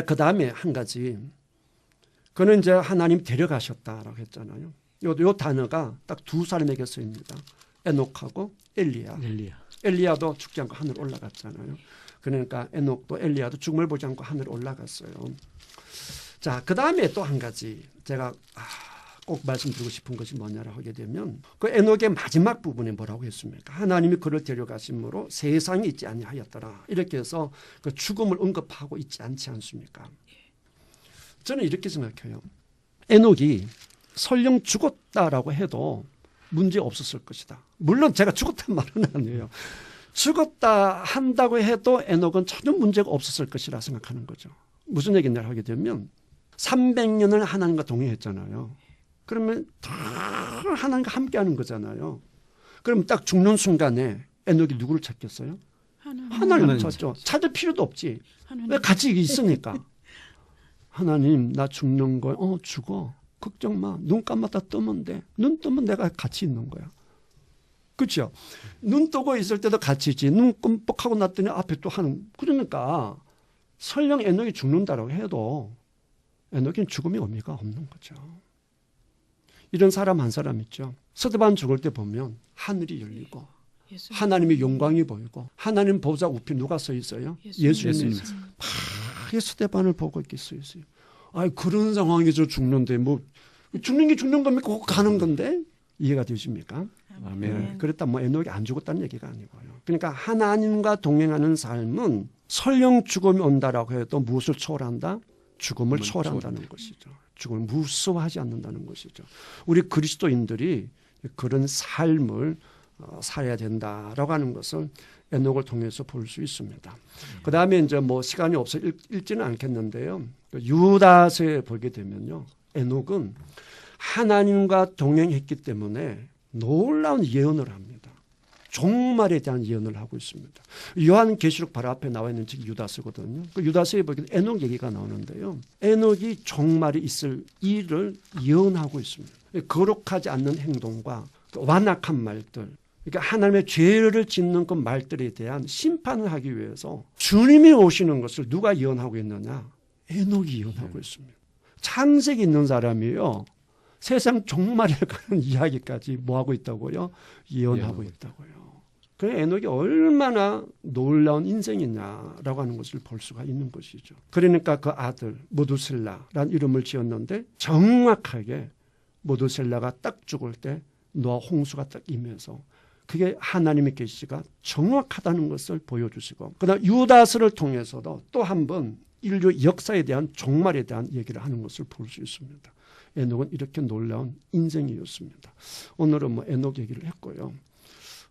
B: 그 다음에 한 가지. 그는 이제 하나님 데려가셨다라고 했잖아요. 요 단어가 딱 두 사람에게 쓰입니다. 에녹하고 엘리야. 엘리야도 죽지 않고 하늘 올라갔잖아요. 그러니까 에녹도 엘리야도 죽음을 보지 않고 하늘 올라갔어요. 자, 그 다음에 또 한 가지 제가 꼭 말씀드리고 싶은 것이 뭐냐라고 하게 되면 그 에녹의 마지막 부분에 뭐라고 했습니까? 하나님이 그를 데려가심으로 세상이 있지 아니하였더라. 이렇게 해서 그 죽음을 언급하고 있지 않지 않습니까? 저는 이렇게 생각해요. 에녹이 설령 죽었다라고 해도 문제 없었을 것이다. 물론 제가 죽었단 말은 아니에요. 죽었다 한다고 해도 에녹은 전혀 문제가 없었을 것이라 생각하는 거죠. 무슨 얘기냐 하게 되면 300년을 하나님과 동행했잖아요. 그러면 다 하나님과 함께하는 거잖아요. 그럼 딱 죽는 순간에 에녹이 누구를 찾겠어요? 하나님을 찾죠. 찾을 필요도 없지. 왜 같이 있으니까. 하나님 나 죽는 거야. 죽어. 걱정 마. 눈 감았다 뜨면 돼. 눈 뜨면 내가 같이 있는 거야. 그렇죠? 눈 뜨고 있을 때도 같이 있지. 눈 끔뻑하고 났더니 앞에 또 하는. 그러니까 설령 에녹이 죽는다라고 해도 에녹은 죽음의 의미가 없는 거죠. 이런 사람 한 사람 있죠. 스데반 죽을 때 보면 하늘이 열리고 하나님의 영광이 보이고 하나님 보좌 우편 누가 서 있어요? 예수님이 막 스데반을 보고 있겠어요. 아, 그런 상황에서 죽는데 뭐 죽는 게 죽는 겁니까? 꼭 가는 건데 이해가 되십니까?
C: 아멘.
B: 그렇다 뭐 에녹이 안 죽었다는 얘기가 아니고요. 그러니까 하나님과 동행하는 삶은 설령 죽음이 온다라고 해도 무엇을 초월한다? 죽음을 초월한다는 것이죠. 죽음을 무서워하지 않는다는 것이죠. 우리 그리스도인들이 그런 삶을 살아야 된다라고 하는 것을 에녹을 통해서 볼 수 있습니다. 그 다음에 이제 뭐 시간이 없어 읽지는 않겠는데요. 유다서에 보게 되면요. 에녹은 하나님과 동행했기 때문에 놀라운 예언을 합니다. 종말에 대한 예언을 하고 있습니다. 요한계시록 바로 앞에 나와 있는 책이 유다서거든요. 그 유다서에 보면 에녹 얘기가 나오는데요. 에녹이 종말에 있을 일을 예언하고 있습니다. 거룩하지 않는 행동과 완악한 말들, 그러니까 하나님의 죄를 짓는 그 말들에 대한 심판을 하기 위해서 주님이 오시는 것을 누가 예언하고 있느냐? 에녹이 예언하고 있습니다. 창세기 있는 사람이요. 세상 종말에 가는 이야기까지 뭐하고 있다고요? 예언하고 있다고요. 그 에녹이 얼마나 놀라운 인생이냐라고 하는 것을 볼 수가 있는 것이죠. 그러니까 그 아들 모두셀라라는 이름을 지었는데 정확하게 모두셀라가 딱 죽을 때 노아 홍수가 딱 임해서 그게 하나님의 계시가 정확하다는 것을 보여주시고 그다음 유다서를 통해서도 또 한 번 인류 역사에 대한 종말에 대한 얘기를 하는 것을 볼 수 있습니다. 에녹은 이렇게 놀라운 인생이었습니다. 오늘은 뭐 에녹 얘기를 했고요.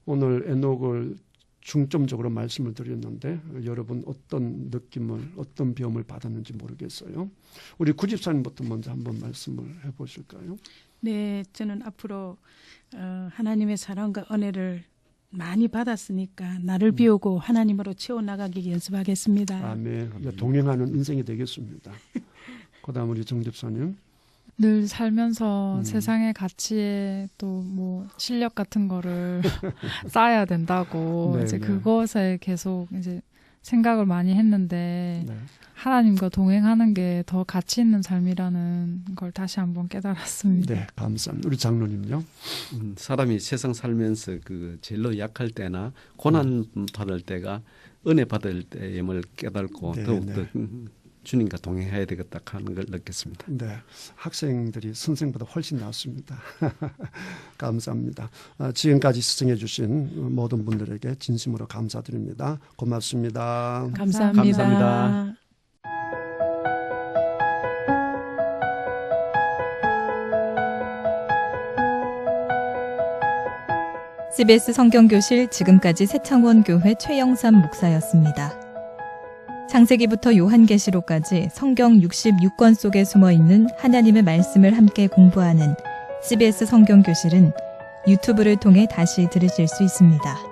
B: 오늘 에녹을 중점적으로 말씀을 드렸는데 여러분 어떤 느낌을 어떤 비움을 받았는지 모르겠어요. 우리 구집사님부터 먼저 한번 말씀을 해보실까요?
E: 네, 저는 앞으로 하나님의 사랑과 은혜를 많이 받았으니까 나를 비우고 하나님으로 채워나가기 연습하겠습니다.
B: 아멘. 동행하는 인생이 되겠습니다. 그다음 우리 정 집사님.
D: 늘 살면서 세상의 가치에 또 뭐 실력 같은 거를 쌓아야 된다고
B: 네,
D: 이제
B: 네.
D: 그것에 계속 이제 생각을 많이 했는데
B: 네.
D: 하나님과 동행하는 게 더 가치 있는 삶이라는 걸 다시 한번 깨달았습니다.
B: 네, 감사합니다. 우리 장로님요.
C: 사람이 세상 살면서 그 제일로 약할 때나 고난 받을 때가 은혜 받을 때임을 깨닫고
B: 네,
C: 더욱더
B: 네.
C: 주님과 동행해야 되겠다 하는 걸 느꼈습니다.
B: 네, 학생들이 선생보다 훨씬 낫습니다. 감사합니다. 지금까지 시청해 주신 모든 분들에게 진심으로 감사드립니다. 고맙습니다.
E: 감사합니다.
C: 감사합니다.
A: CBS 성경교실 지금까지 새창원 교회 최영삼 목사였습니다. 창세기부터 요한계시록까지 성경 66권 속에 숨어있는 하나님의 말씀을 함께 공부하는 CBS 성경교실은 유튜브를 통해 다시 들으실 수 있습니다.